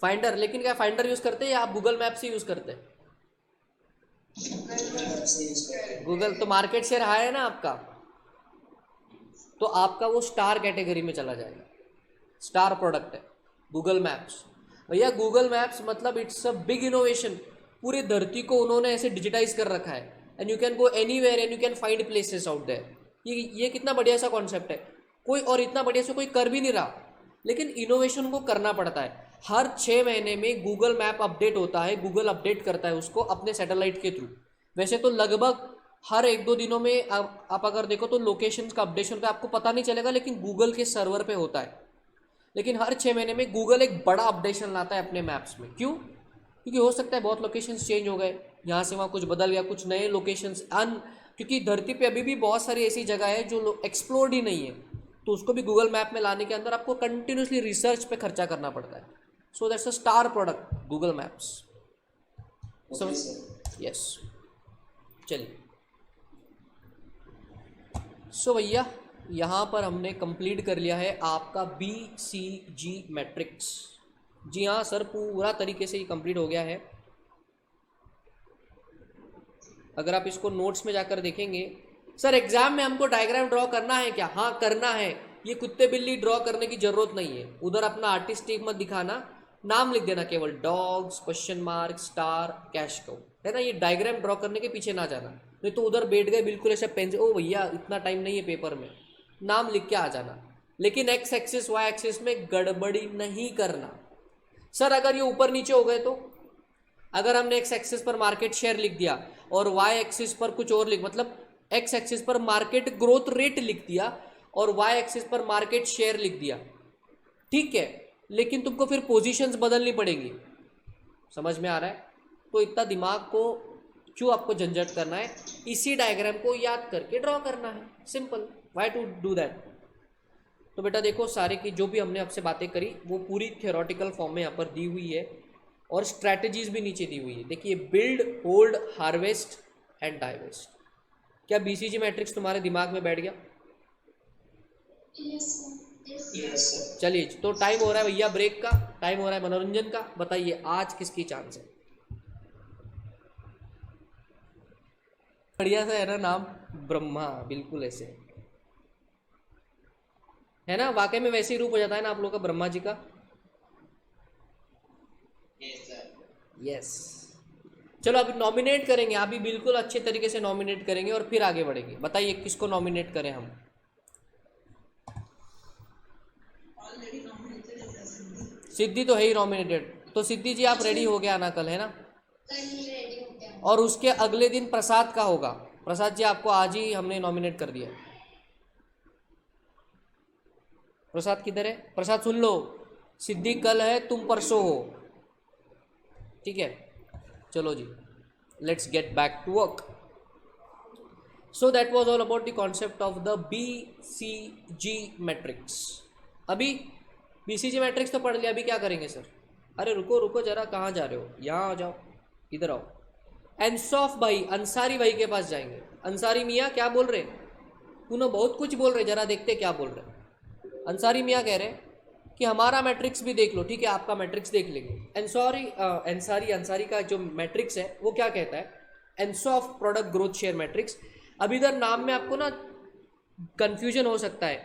फाइंडर। लेकिन क्या फाइंडर यूज करते हैं या आप गूगल मैप से यूज करते हैं? गूगल तो मार्केट शेयर हाई है ना आपका, तो आपका वो स्टार कैटेगरी में चला जाएगा। स्टार प्रोडक्ट है गूगल मैप्स। भैया गूगल मैप्स मतलब इट्स अ बिग इनोवेशन। पूरी धरती को उन्होंने ऐसे डिजिटाइज कर रखा है, and you can go anywhere and you can find places out there. ये कितना बढ़िया सा कॉन्सेप्ट है, कोई और इतना बढ़िया से कोई कर भी नहीं रहा, लेकिन इनोवेशन को करना पड़ता है। हर 6 महीने में गूगल मैप अपडेट होता है, गूगल अपडेट करता है उसको अपने सैटेलाइट के थ्रू। वैसे तो लगभग हर 1-2 दिनों में आप अगर देखो तो लोकेशन का अपडेशन का आपको पता नहीं चलेगा, लेकिन गूगल के सर्वर पे होता है। लेकिन हर 6 महीने में गूगल एक बड़ा अपडेशन लाता है अपने मैप्स में। क्यों? क्योंकि हो सकता है बहुत लोकेशंस चेंज हो गए, यहाँ से वहाँ कुछ बदल गया, कुछ नए लोकेशंस क्योंकि धरती पे अभी भी बहुत सारी ऐसी जगह है जो एक्सप्लोर्ड ही नहीं है, तो उसको भी गूगल मैप में लाने के अंदर आपको कंटिन्यूसली रिसर्च पे खर्चा करना पड़ता है। So that's a star product Google maps. So yes, चलिए। सो भैया यहाँ पर हमने कंप्लीट कर लिया है आपका BCG मैट्रिक्स। जी हाँ सर, पूरा तरीके से ही कंप्लीट हो गया है। अगर आप इसको नोट्स में जाकर देखेंगे, सर एग्जाम में हमको डायग्राम ड्रॉ करना है क्या? हाँ करना है। ये कुत्ते बिल्ली ड्रॉ करने की जरूरत नहीं है, उधर अपना आर्टिस्टिक मत दिखाना, नाम लिख देना केवल, dogs, question mark, star, cash cow, है ना। ये डायग्राम ड्रॉ करने के पीछे ना जाना, नहीं तो उधर बैठ गए बिल्कुल ऐसे पेन से, ओ भैया इतना टाइम नहीं है पेपर में, नाम लिख के आ जाना। लेकिन एक्स एक्सिस वाई एक्सिस में गड़बड़ी नहीं करना। सर अगर ये ऊपर नीचे हो गए तो, अगर हमने एक्स एक्सिस पर मार्केट शेयर लिख दिया और वाई एक्सिस पर कुछ और मतलब एक्स एक्सिस पर मार्केट ग्रोथ रेट लिख दिया और वाई एक्सिस पर मार्केट शेयर लिख दिया, ठीक है, लेकिन तुमको फिर पोजीशंस बदलनी पड़ेंगी। समझ में आ रहा है? तो इतना दिमाग को क्यों आपको झंझट करना है, इसी डायग्राम को याद करके ड्रॉ करना है, simple. Why to do that? तो बेटा देखो, सारे की जो भी हमने आपसे बातें करी वो पूरी थियोरेटिकल फॉर्म में यहाँ पर दी हुई है, और स्ट्रैटेजीज भी नीचे दी हुई है। देखिए, build, hold, harvest and divest. क्या BCG मैट्रिक्स तुम्हारे दिमाग में बैठ गया?
Yes sir.
चलिए, तो टाइम हो रहा है भैया ब्रेक का, टाइम हो रहा है मनोरंजन का। बताइए आज किसकी चांस है? बढ़िया सा है ना नाम, ब्रह्मा, बिल्कुल ऐसे है ना, वाकई में वैसे ही रूप हो जाता है ना आप लोग का ब्रह्मा जी का। यस। चलो अभी नॉमिनेट करेंगे, अभी बिल्कुल अच्छे तरीके से नॉमिनेट करेंगे और फिर आगे बढ़ेंगे। बताइए किसको नॉमिनेट करें हम। सिद्धि तो है ही नॉमिनेटेड, तो सिद्धि जी आप रेडी हो गया आना कल, है ना? और उसके अगले दिन प्रसाद का होगा। प्रसाद जी आपको आज ही हमने नॉमिनेट कर दिया। प्रसाद किधर है? प्रसाद सुन लो, सिद्धि कल है, तुम परसों हो, ठीक है? चलो जी, let's get back to work. So that was all about the concept of the BCG matrix. अभी BCG मैट्रिक्स तो पढ़ लिया, अभी क्या करेंगे सर? अरे रुको रुको जरा, कहाँ जा रहे हो? यहाँ आ जाओ, इधर आओ। अंसॉफ भाई, अंसारी भाई के पास जाएंगे। अंसारी मियाँ क्या बोल रहे? उन्होंने बहुत कुछ बोल रहे, जरा देखते क्या बोल रहे। अंसारी मियाँ कह रहे कि हमारा मैट्रिक्स भी देख लो। ठीक है, आपका मैट्रिक्स देख लेंगे। अंसारी का जो मैट्रिक्स है वो क्या कहता है? Ansoff product growth share matrix. अब इधर नाम में आपको ना कंफ्यूजन हो सकता है।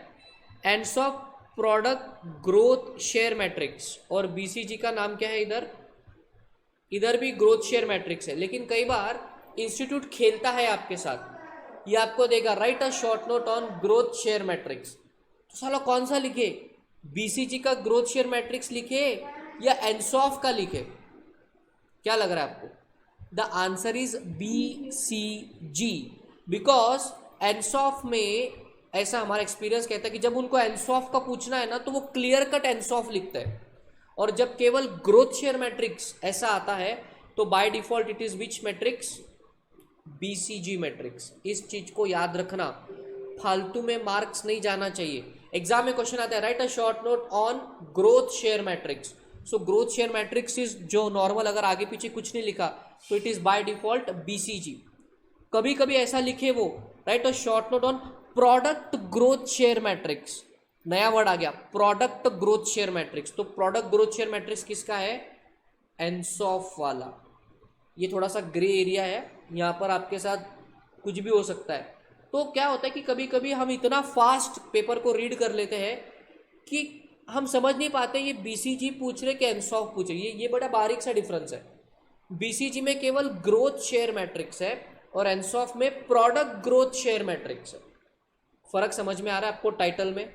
Ansoff product growth share matrix और BCG का नाम क्या है? इधर भी ग्रोथ शेयर मैट्रिक्स है, लेकिन कई बार इंस्टीट्यूट खेलता है आपके साथ। ये आपको देगा right a short note on growth share matrix, तो साला कौन सा लिखे? BCG का ग्रोथ शेयर मैट्रिक्स लिखे या एनसॉफ का लिखे? क्या लग रहा है आपको? The answer is BCG, because Ansoff में ऐसा हमारा एक्सपीरियंस कहता है कि जब उनको एनसॉफ का पूछना है ना तो वो क्लियर कट एनसॉफ लिखता है, और जब केवल ग्रोथ शेयर मैट्रिक्स ऐसा आता है तो by default it is which matrix? BCG matrix. इस चीज को याद रखना, फालतू में मार्क्स नहीं जाना चाहिए। एग्जाम में क्वेश्चन आता है right a short note on growth share matrix. So growth share matrix is जो नॉर्मल, अगर आगे पीछे कुछ नहीं लिखा तो it is by default BCG। कभी कभी ऐसा लिखे वो right a short note on product growth share matrix. नया वर्ड आ गया, प्रोडक्ट ग्रोथ शेयर मैट्रिक्स। तो प्रोडक्ट ग्रोथ शेयर मैट्रिक्स किसका है? एनसॉफ वाला। ये थोड़ा सा ग्रे एरिया है, यहाँ पर आपके साथ कुछ भी हो सकता है। तो क्या होता है कि कभी कभी हम इतना फास्ट पेपर को रीड कर लेते हैं कि हम समझ नहीं पाते ये BCG पूछ रहे कि एनसॉफ पूछ रहे। ये बड़ा बारीक सा डिफरेंस है। BCG में केवल ग्रोथ शेयर मैट्रिक्स है और एनसॉफ में प्रोडक्ट ग्रोथ शेयर मैट्रिक्स है। फर्क समझ में आ रहा है आपको टाइटल में?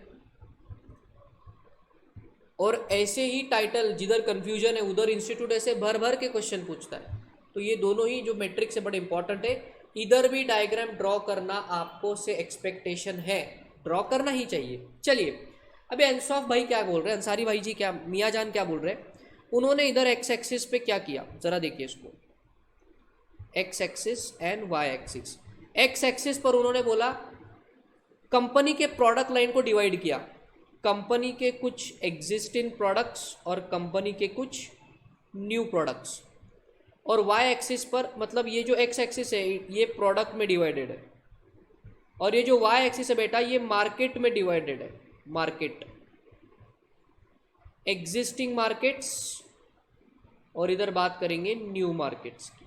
और ऐसे ही टाइटल जिधर कंफ्यूजन है उधर इंस्टीट्यूट ऐसे भर भर के क्वेश्चन पूछता है। तो ये दोनों ही जो मैट्रिक्स है बड़े इंपॉर्टेंट है। इधर भी डायग्राम ड्रॉ करना आपको से एक्सपेक्टेशन है, ड्रॉ करना ही चाहिए। चलिए अभी अंसॉफ भाई क्या बोल रहे हैं, अंसारी भाई जी क्या, मियाँ जान क्या बोल रहे हैं? उन्होंने इधर एक्स एक्सिस पे क्या किया जरा देखिए इसको, X axis and Y axis. X axis पर उन्होंने बोला कंपनी के प्रोडक्ट लाइन को डिवाइड किया, कंपनी के कुछ एग्जिस्टिंग प्रोडक्ट्स और कंपनी के कुछ न्यू प्रोडक्ट्स। और वाई एक्सिस पर मतलब ये जो एक्स एक्सिस है ये प्रोडक्ट में डिवाइडेड है, और ये जो वाई एक्सिस है बेटा ये मार्केट में डिवाइडेड है। मार्केट, एग्जिस्टिंग मार्केट्स, और इधर बात करेंगे न्यू मार्केट्स की।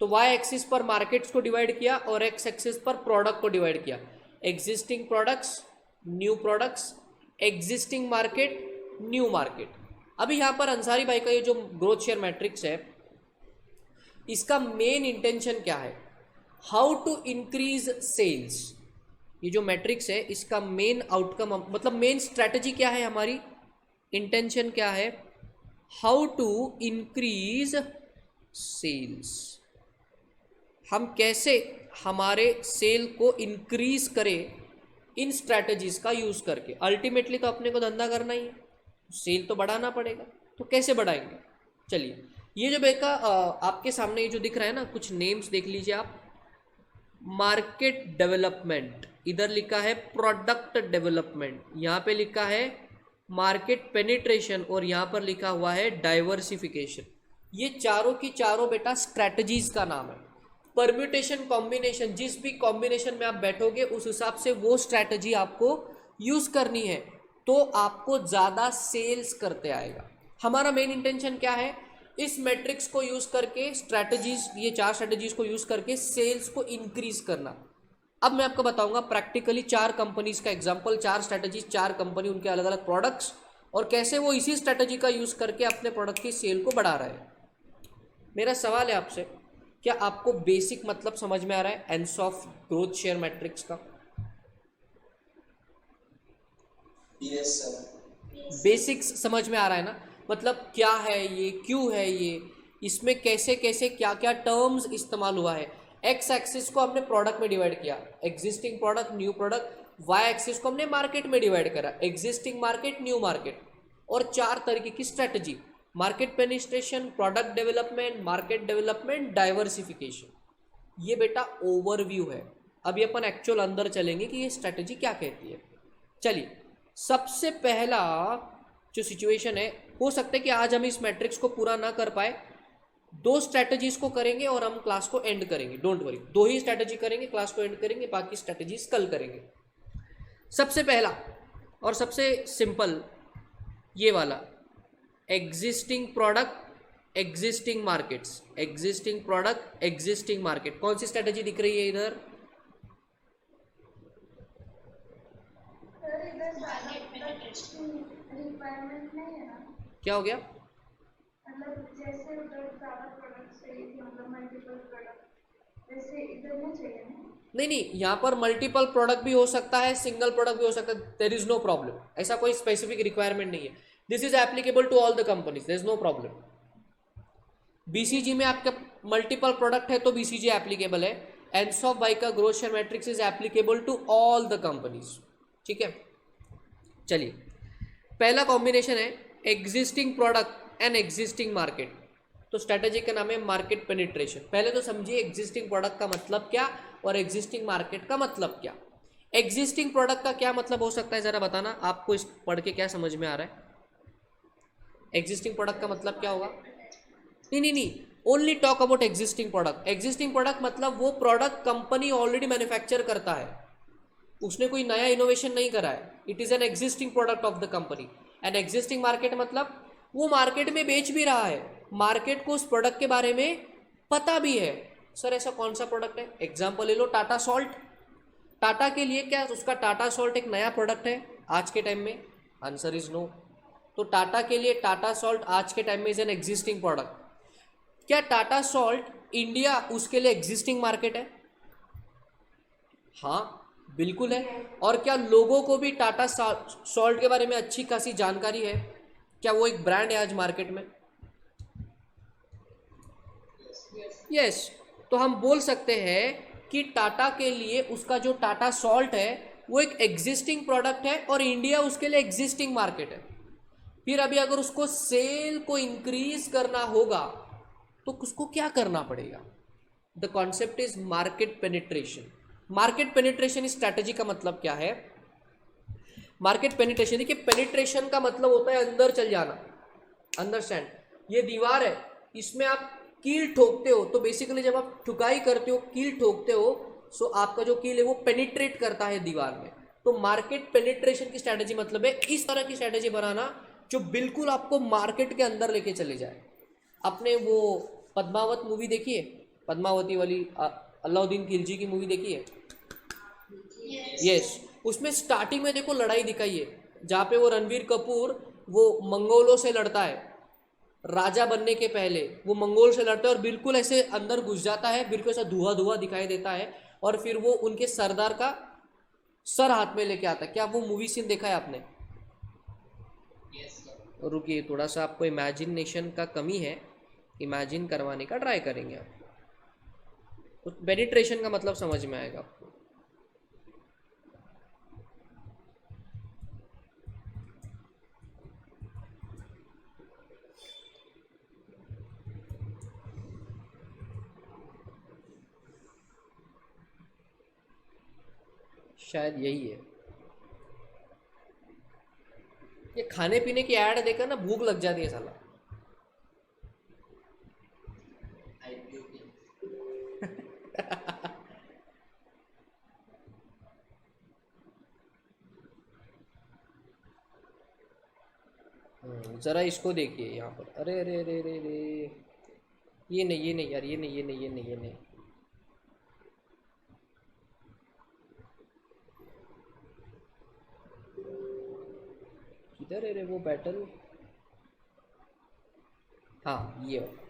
तो वाई एक्सिस पर मार्केट्स को डिवाइड किया और एक्स एक्सिस पर प्रोडक्ट को डिवाइड किया। Existing products, new products, existing market, new market. अभी यहाँ पर अंसारी भाई का ये जो ग्रोथ शेयर मैट्रिक्स है इसका मेन इंटेंशन क्या है? How to increase sales. ये जो मैट्रिक्स है इसका मेन आउटकम मतलब मेन स्ट्रैटेजी क्या है हमारी, इंटेंशन क्या है? How to increase sales. हम कैसे हमारे सेल को इंक्रीज करें इन स्ट्रैटेजीज का यूज करके। अल्टीमेटली तो अपने को धंधा करना ही है, सेल तो बढ़ाना पड़ेगा, तो कैसे बढ़ाएंगे? चलिए ये जो बेका आपके सामने ये जो दिख रहा है ना, कुछ नेम्स देख लीजिए आप। मार्केट डेवलपमेंट, इधर लिखा है प्रोडक्ट डेवलपमेंट, यहाँ पे लिखा है मार्केट पेनिट्रेशन, और यहाँ पर लिखा हुआ है डाइवर्सिफिकेशन। ये चारों की चारों बेटा स्ट्रैटेजीज का नाम है। परम्यूटेशन कॉम्बिनेशन, जिस भी कॉम्बिनेशन में आप बैठोगे उस हिसाब से वो स्ट्रैटेजी आपको यूज करनी है, तो आपको ज़्यादा सेल्स करते आएगा। हमारा मेन इंटेंशन क्या है? इस मैट्रिक्स को यूज करके स्ट्रैटेजीज, ये चार स्ट्रैटेजीज को यूज करके सेल्स को इंक्रीज करना। अब मैं आपको बताऊंगा प्रैक्टिकली 4 कंपनीज का एग्जांपल, 4 स्ट्रैटेजीज, 4 कंपनी, उनके अलग अलग प्रोडक्ट्स, और कैसे वो इसी स्ट्रैटेजी का यूज करके अपने प्रोडक्ट की सेल को बढ़ा रहे हैं। मेरा सवाल है आपसे, क्या आपको बेसिक मतलब समझ में आ रहा है एनसॉफ ग्रोथ शेयर मैट्रिक्स का?
Yes sir.
बेसिक्स समझ में आ रहा है ना? मतलब क्या है ये, क्यों है ये, इसमें कैसे कैसे क्या क्या टर्म्स इस्तेमाल हुआ है। एक्स एक्सिस को हमने प्रोडक्ट में डिवाइड किया, existing product, new product. Y axis को हमने मार्केट में डिवाइड करा, एग्जिस्टिंग मार्केट, न्यू मार्केट। और चार तरीके की strategy, market penetration, product development, market development, diversification. ये बेटा ओवरव्यू है। अभी अपन एक्चुअल अंदर चलेंगे कि ये स्ट्रेटजी क्या कहती है। चलिए, सबसे पहला जो सिचुएशन है, हो सकता है कि आज हम इस मैट्रिक्स को पूरा ना कर पाए, दो स्ट्रेटजीज को करेंगे और हम क्लास को एंड करेंगे। डोंट वरी, दो ही स्ट्रेटजी करेंगे, क्लास को एंड करेंगे, बाकी स्ट्रेटजीज कल करेंगे। सबसे पहला और सबसे सिंपल ये वाला, existing product existing markets, existing product existing market. कौन सी स्ट्रेटजी दिख रही है इधर?
सर इधर ज्यादा रिक्वायरमेंट नहीं है ना,
क्या हो गया?
मतलब जैसे उधर ज्यादा प्रोडक्ट चाहिए थी, मतलब मल्टीपल प्रोडक्ट, वैसे इधर नहीं चाहिए ना।
नहीं नहीं, यहाँ पर मल्टीपल प्रोडक्ट भी हो सकता है, सिंगल प्रोडक्ट भी हो सकता है, देर इज नो प्रॉब्लम। ऐसा कोई स्पेसिफिक रिक्वायरमेंट नहीं है। This is applicable to all the companies, there is no problem. BCG में आपका मल्टीपल प्रोडक्ट है तो बीसीजी एप्लीकेबल है। एनसॉफ बाई का growth share matrix is applicable to all the companies. ठीक है, चलिए, पहला कॉम्बिनेशन है existing product and existing market. तो स्ट्रेटेजी का नाम है मार्केट पेनिट्रेशन। पहले तो समझिए एग्जिस्टिंग प्रोडक्ट का मतलब क्या और एग्जिस्टिंग मार्केट का मतलब क्या। एग्जिस्टिंग प्रोडक्ट का क्या मतलब हो सकता है, जरा बताना आपको इस पढ़ के क्या समझ में आ रहा है। एग्जिस्टिंग प्रोडक्ट का मतलब क्या होगा? नहीं नहीं नहीं, only talk about existing product. Existing product मतलब वो प्रोडक्ट कंपनी ऑलरेडी मैन्युफैक्चर करता है, उसने कोई नया इनोवेशन नहीं करा है। It is an existing product of the company. And existing market मतलब वो मार्केट में बेच भी रहा है, मार्केट को उस प्रोडक्ट के बारे में पता भी है। सर ऐसा कौन सा प्रोडक्ट है? एग्जाम्पल ले लो, टाटा सॉल्ट। टाटा के लिए क्या उसका टाटा सॉल्ट एक नया प्रोडक्ट है आज के टाइम में? Answer is no. तो टाटा के लिए टाटा सॉल्ट आज के टाइम में इज एन एग्जिस्टिंग प्रोडक्ट। क्या टाटा सॉल्ट इंडिया उसके लिए एग्जिस्टिंग मार्केट है? हाँ बिल्कुल है। और क्या लोगों को भी टाटा सॉल्ट के बारे में अच्छी खासी जानकारी है? क्या वो एक ब्रांड है आज मार्केट में? यस। तो हम बोल सकते हैं कि टाटा के लिए उसका जो टाटा सॉल्ट है वो एक एग्जिस्टिंग प्रोडक्ट है और इंडिया उसके लिए एग्जिस्टिंग मार्केट है। फिर अभी अगर उसको सेल को इंक्रीज करना होगा तो उसको क्या करना पड़ेगा? The concept is market penetration. Market penetration strategy का मतलब क्या है? मार्केट पेनिट्रेशन, देखिए पेनिट्रेशन का मतलब होता है अंदर चल जाना। अंडरस्टैंड? ये दीवार है, इसमें आप कील ठोकते हो, तो बेसिकली जब आप ठुकाई करते हो, कील ठोकते हो, सो आपका जो कील है वो पेनिट्रेट करता है दीवार में। तो मार्केट पेनिट्रेशन की स्ट्रैटेजी मतलब है इस तरह की स्ट्रैटेजी बनाना जो बिल्कुल आपको मार्केट के अंदर लेके चले जाए। आपने वो पद्मावत मूवी देखी है? पद्मावती वाली अलाउद्दीन खिलजी की मूवी देखी है? यस। उसमें स्टार्टिंग में देखो लड़ाई दिखाई है, जहाँ पे वो रणवीर कपूर वो मंगोलों से लड़ता है। राजा बनने के पहले वो मंगोल से लड़ता है और बिल्कुल ऐसे अंदर घुस जाता है, बिल्कुल ऐसा धुआं धुआं दिखाई देता है, और फिर वो उनके सरदार का सर हाथ में लेके आता है। क्या वो मूवी सीन देखा है आपने? रुकिए, थोड़ा सा आपको इमेजिनेशन का कमी है, इमेजिन करवाने का ट्राई करेंगे आप, तो पेनिट्रेशन का मतलब समझ में आएगा आपको। शायद यही है। ये खाने पीने की ऐड देखकर ना भूख लग जाती है साला। जरा इसको देखिए यहाँ पर, अरे अरे अरे अरे अरे, ये नहीं ये नहीं यार, ये नहीं ये नहीं ये नहीं ये नहीं। किधर है रे वो बैटल? हाँ ये वाला।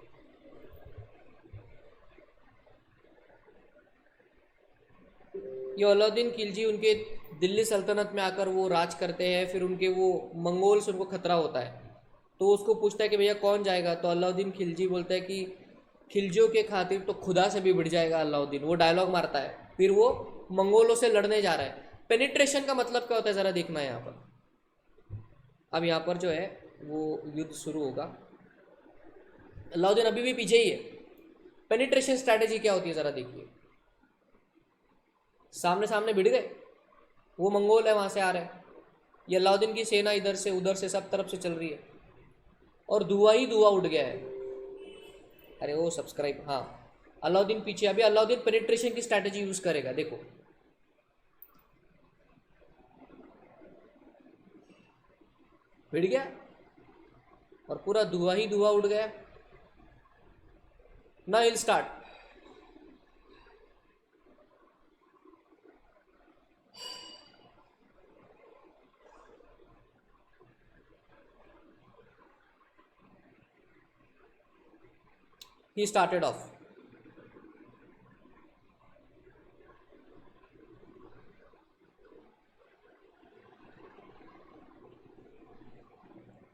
ये अलाउद्दीन खिलजी उनके दिल्ली सल्तनत में आकर वो राज करते हैं, फिर उनके वो मंगोल से उनको खतरा होता है, तो उसको पूछता है कि भैया कौन जाएगा, तो अलाउद्दीन खिलजी बोलता है कि खिलजियों के खातिर तो खुदा से भी बढ़ जाएगा अलाउद्दीन, वो डायलॉग मारता है, फिर वो मंगोलों से लड़ने जा रहा है। पेनिट्रेशन का मतलब क्या होता है ज़रा देखना है यहाँ पर। अब यहाँ पर जो है वो युद्ध शुरू होगा, अलाउद्दीन अभी भी पीछे ही है। पेनिट्रेशन स्ट्रैटेजी क्या होती है ज़रा देखिए। सामने सामने भिड़ गए, वो मंगोल है वहाँ से आ रहे हैं, ये अलाउद्दीन की सेना इधर से उधर से सब तरफ से चल रही है, और धुआं ही धुआं उड़ गया है। अरे वो सब्सक्राइब, हाँ अलाउद्दीन पीछे। अभी अलाउद्दीन पेनिट्रेशन की स्ट्रैटेजी यूज करेगा, देखो भिड़ गया और पूरा धुआं ही धुआं उड़ गया। ना will start. He started off.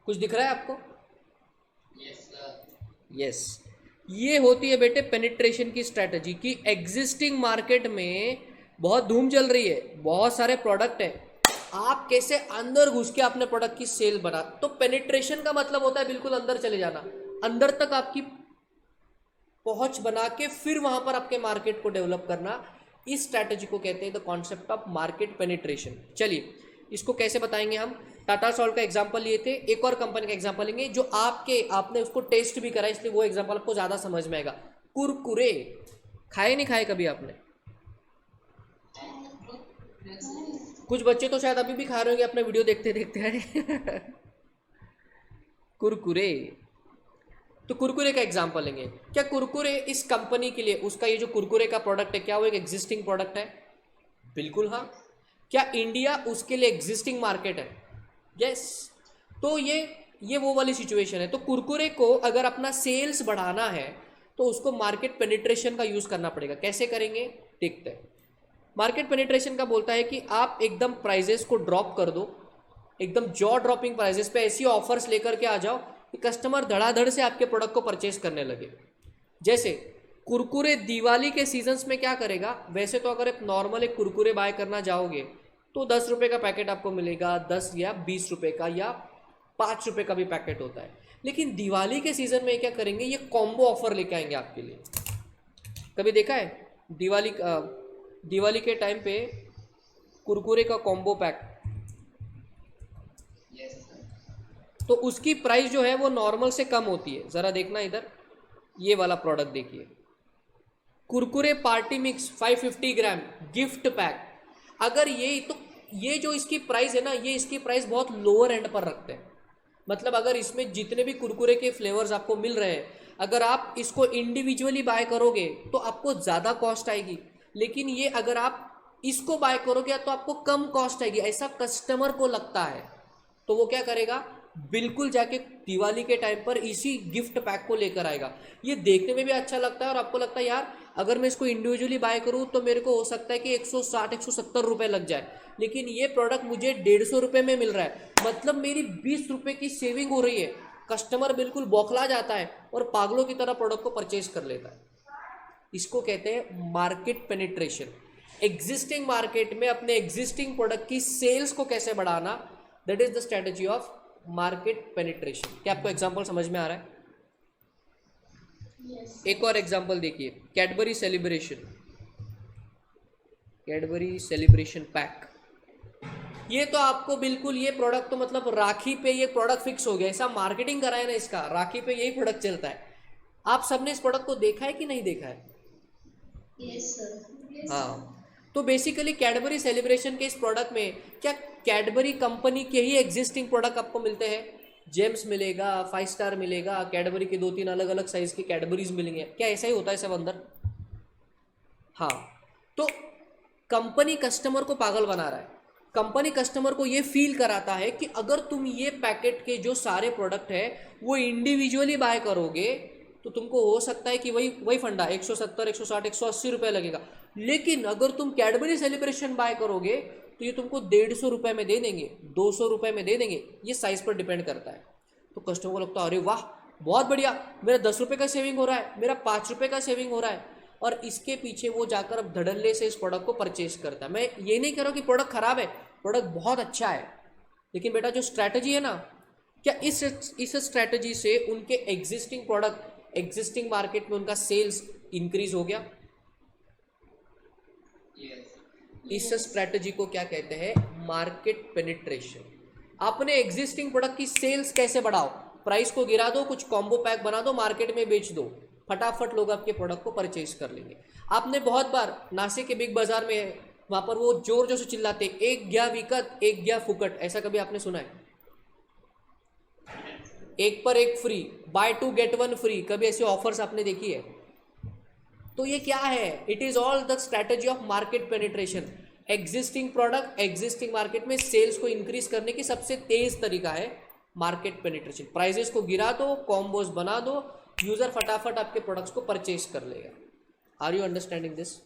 कुछ दिख रहा है आपको? यस, ये होती है बेटे पेनिट्रेशन की स्ट्रैटेजी की। एग्जिस्टिंग मार्केट में बहुत धूम चल रही है, बहुत सारे प्रोडक्ट है, आप कैसे अंदर घुस के अपने प्रोडक्ट की सेल बना। तो पेनिट्रेशन का मतलब होता है बिल्कुल अंदर चले जाना, अंदर तक आपकी पहुंच बना के फिर वहां पर आपके मार्केट को डेवलप करना। इस स्ट्रैटेजी को कहते हैं the concept of market penetration. चलिए इसको कैसे बताएंगे हम। टाटा सॉल्ट का एग्जांपल लिए थे, एक और कंपनी का एग्जांपल लेंगे जो आपने उसको टेस्ट भी करा, इसलिए वो एग्जांपल आपको ज्यादा समझ में आएगा। कुरकुरे खाए नहीं खाए कभी आपने? कुछ बच्चे तो शायद अभी भी खा रहे होंगे अपने वीडियो देखते देखते हैं। कुरकुरे, तो कुरकुरे का एग्जांपल लेंगे। क्या कुरकुरे इस कंपनी के लिए, उसका ये जो कुरकुरे का प्रोडक्ट है, क्या वो एक एग्जिस्टिंग प्रोडक्ट है? बिल्कुल हाँ। क्या इंडिया उसके लिए एग्जिस्टिंग मार्केट है? यस। तो ये वो वाली सिचुएशन है। तो कुरकुरे को अगर अपना सेल्स बढ़ाना है तो उसको मार्केट पेनिट्रेशन का यूज करना पड़ेगा। कैसे करेंगे देखते हैं। मार्केट पेनिट्रेशन का बोलता है कि आप एकदम प्राइजेस को ड्रॉप कर दो, एकदम जॉ ड्रॉपिंग प्राइजेस पे ऐसी ऑफर्स लेकर के आ जाओ कि कस्टमर धड़ाधड़ से आपके प्रोडक्ट को परचेस करने लगे। जैसे कुरकुरे दिवाली के सीजन्स में क्या करेगा, वैसे तो अगर आप नॉर्मल एक कुरकुरे बाय करना जाओगे तो 10 रुपये का पैकेट आपको मिलेगा, 10 या 20 रुपये का या 5 रुपये का भी पैकेट होता है। लेकिन दिवाली के सीजन में क्या करेंगे, ये कॉम्बो ऑफर लेके आएंगे आपके लिए। कभी देखा है दिवाली के टाइम पे कुरकुरे का कॉम्बो पैक, तो उसकी प्राइस जो है वो नॉर्मल से कम होती है। ज़रा देखना इधर, ये वाला प्रोडक्ट देखिए, कुरकुरे पार्टी मिक्स 550 ग्राम गिफ्ट पैक। अगर ये जो इसकी प्राइस है ना, ये इसकी प्राइस बहुत लोअर एंड पर रखते हैं। मतलब अगर इसमें जितने भी कुरकुरे के फ्लेवर्स आपको मिल रहे हैं, अगर आप इसको इंडिविजुअली बाय करोगे तो आपको ज़्यादा कॉस्ट आएगी, लेकिन ये अगर आप इसको बाय करोगे तो आपको कम कॉस्ट आएगी, ऐसा कस्टमर को लगता है। तो वो क्या करेगा, बिल्कुल जाके दिवाली के टाइम पर इसी गिफ्ट पैक को लेकर आएगा। ये देखने में भी अच्छा लगता है और आपको लगता है यार अगर मैं इसको इंडिविजुअली बाय करूं तो मेरे को हो सकता है कि 160-170 रुपये लग जाए, लेकिन ये प्रोडक्ट मुझे 150 रुपये में मिल रहा है, मतलब मेरी 20 रुपये की सेविंग हो रही है। कस्टमर बिल्कुल बौखला जाता है और पागलों की तरह प्रोडक्ट को परचेज कर लेता है। इसको कहते हैं मार्केट पेनिट्रेशन। एग्जिस्टिंग मार्केट में अपने एग्जिस्टिंग प्रोडक्ट की सेल्स को कैसे बढ़ाना, that is the strategy of market penetration. क्या आपको एग्जांपल समझ में आ रहा है?
Yes.
एक और एग्जांपल देखिए, कैडबरी सेलिब्रेशन पैक। ये तो आपको बिल्कुल, ये प्रोडक्ट तो मतलब राखी पे ये प्रोडक्ट फिक्स हो गया, ऐसा मार्केटिंग करा है ना इसका, राखी पे यही प्रोडक्ट चलता है। आप सबने इस प्रोडक्ट को देखा है कि नहीं देखा है?
Yes, sir. Yes.
हाँ, तो बेसिकली कैडबरी सेलिब्रेशन के इस प्रोडक्ट में क्या कैडबरी कंपनी के ही एग्जिस्टिंग प्रोडक्ट आपको मिलते हैं? जेम्स मिलेगा, 5 स्टार मिलेगा, कैडबरी के 2-3 अलग अलग साइज की कैडबरीज मिलेंगे। क्या ऐसा ही होता है सब अंदर? हाँ। तो कंपनी कस्टमर को पागल बना रहा है। कंपनी कस्टमर को ये फील कराता है कि अगर तुम ये पैकेट के जो सारे प्रोडक्ट है वो इंडिविजुअली बाय करोगे तो तुमको हो सकता है कि वही फंडा 170, 160, 180 रुपये लगेगा, लेकिन अगर तुम कैडबरी सेलिब्रेशन बाय करोगे तो ये तुमको 150 रुपये में दे देंगे, 200 रुपये में दे देंगे, ये साइज पर डिपेंड करता है। तो कस्टमर को लगता है अरे वाह बहुत बढ़िया, मेरा 10 रुपये का सेविंग हो रहा है, मेरा 5 रुपये का सेविंग हो रहा है, और इसके पीछे वो जाकर अब धड़ल्ले से इस प्रोडक्ट को परचेज करता है। मैं ये नहीं कह रहा हूँ कि प्रोडक्ट खराब है, प्रोडक्ट बहुत अच्छा है, लेकिन बेटा जो स्ट्रैटेजी है ना, क्या इस स्ट्रैटेजी से उनके एग्जिस्टिंग प्रोडक्ट एग्जिस्टिंग मार्केट में उनका सेल्स इंक्रीज हो गया? इस स्ट्रैटेजी को क्या कहते हैं? Market penetration. अपने एग्जिस्टिंग प्रोडक्ट की सेल्स कैसे बढ़ाओ? प्राइस को गिरा दो, कुछ कॉम्बो पैक बना दो, मार्केट में बेच दो, फटाफट लोग आपके प्रोडक्ट को परचेज कर लेंगे। आपने बहुत बार नासिक के बिग बाजार में वहां पर वो जोर जोर से चिल्लाते एक गया विकत एक गया फुकट, ऐसा कभी आपने सुना है? एक पर एक फ्री, बाय 2 गेट 1 फ्री, कभी ऐसी ऑफर्स आपने देखी है? तो ये क्या है? It is all the strategy of market penetration. Existing product existing market में सेल्स को इंक्रीज करने की सबसे तेज तरीका है मार्केट पेनिट्रेशन। प्राइसेस को गिरा दो, कॉम्बोज बना दो, यूजर फटाफट आपके प्रोडक्ट्स को परचेज कर लेगा। Are you understanding this?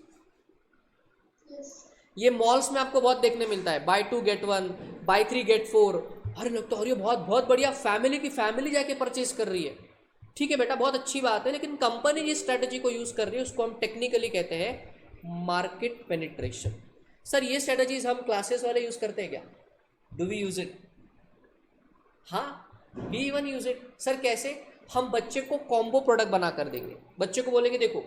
ये मॉल्स में आपको बहुत देखने मिलता है, बाय 2 गेट 1, बाय 3 गेट 4। अरे लगता है बहुत बहुत बढ़िया, फैमिली की फैमिली जाके परचेज कर रही है। ठीक है बेटा, बहुत अच्छी बात है, लेकिन कंपनी जिस स्ट्रैटेजी को यूज कर रही है उसको हम टेक्निकली कहते हैं मार्केट पेनिट्रेशन। सर ये स्ट्रैटेजीज हम क्लासेस वाले यूज करते हैं क्या? Do we use it? हाँ, we even use it. Sir कैसे? हम बच्चे को कॉम्बो प्रोडक्ट बना कर देंगे। बच्चे को बोलेंगे देखो,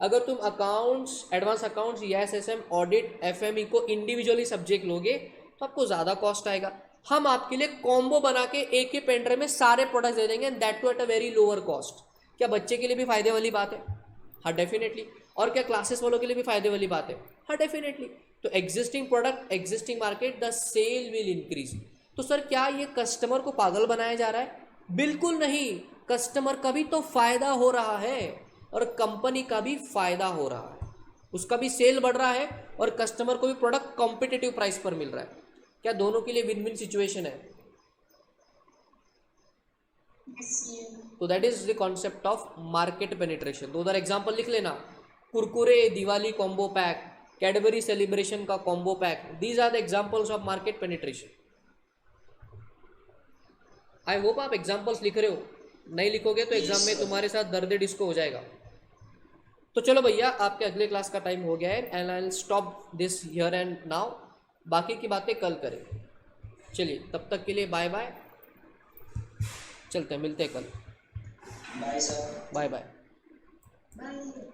अगर तुम accounts, advance accounts, SSM, audit, FME को इंडिविजुअली सब्जेक्ट लोगे तो आपको ज़्यादा कॉस्ट आएगा। हम आपके लिए कॉम्बो बना के एक ही पेन में सारे प्रोडक्ट्स दे देंगे, that too at a very lower cost. क्या बच्चे के लिए भी फायदे वाली बात है? हाँ डेफिनेटली। और क्या क्लासेस वालों के लिए भी फायदे वाली बात है? हाँ डेफिनेटली। तो existing product existing market, the sale will increase. तो सर क्या ये कस्टमर को पागल बनाया जा रहा है? बिल्कुल नहीं। कस्टमर का भी तो फायदा हो रहा है और कंपनी का भी फायदा हो रहा है, उसका भी सेल बढ़ रहा है और कस्टमर को भी प्रोडक्ट कॉम्पिटिटिव प्राइस पर मिल रहा है। क्या दोनों के लिए विन विन सिचुएशन है? तो that is the concept of market penetration. तो उधर एग्जांपल लिख लेना, Kurkure Diwali combo pack, Cadbury celebration का combo pack, these are the examples of market penetration. I hope आप एग्जांपल्स लिख रहे हो, नहीं लिखोगे तो एग्जाम में तुम्हारे साथ दर्द डिस्को हो जाएगा। तो चलो भैया, आपके अगले क्लास का टाइम हो गया है and I will stop this here and now. बाकी की बातें कल करें। चलिए तब तक के लिए बाय बाय, चलते हैं, मिलते हैं कल।
Bye sir.
Bye bye.
Bye.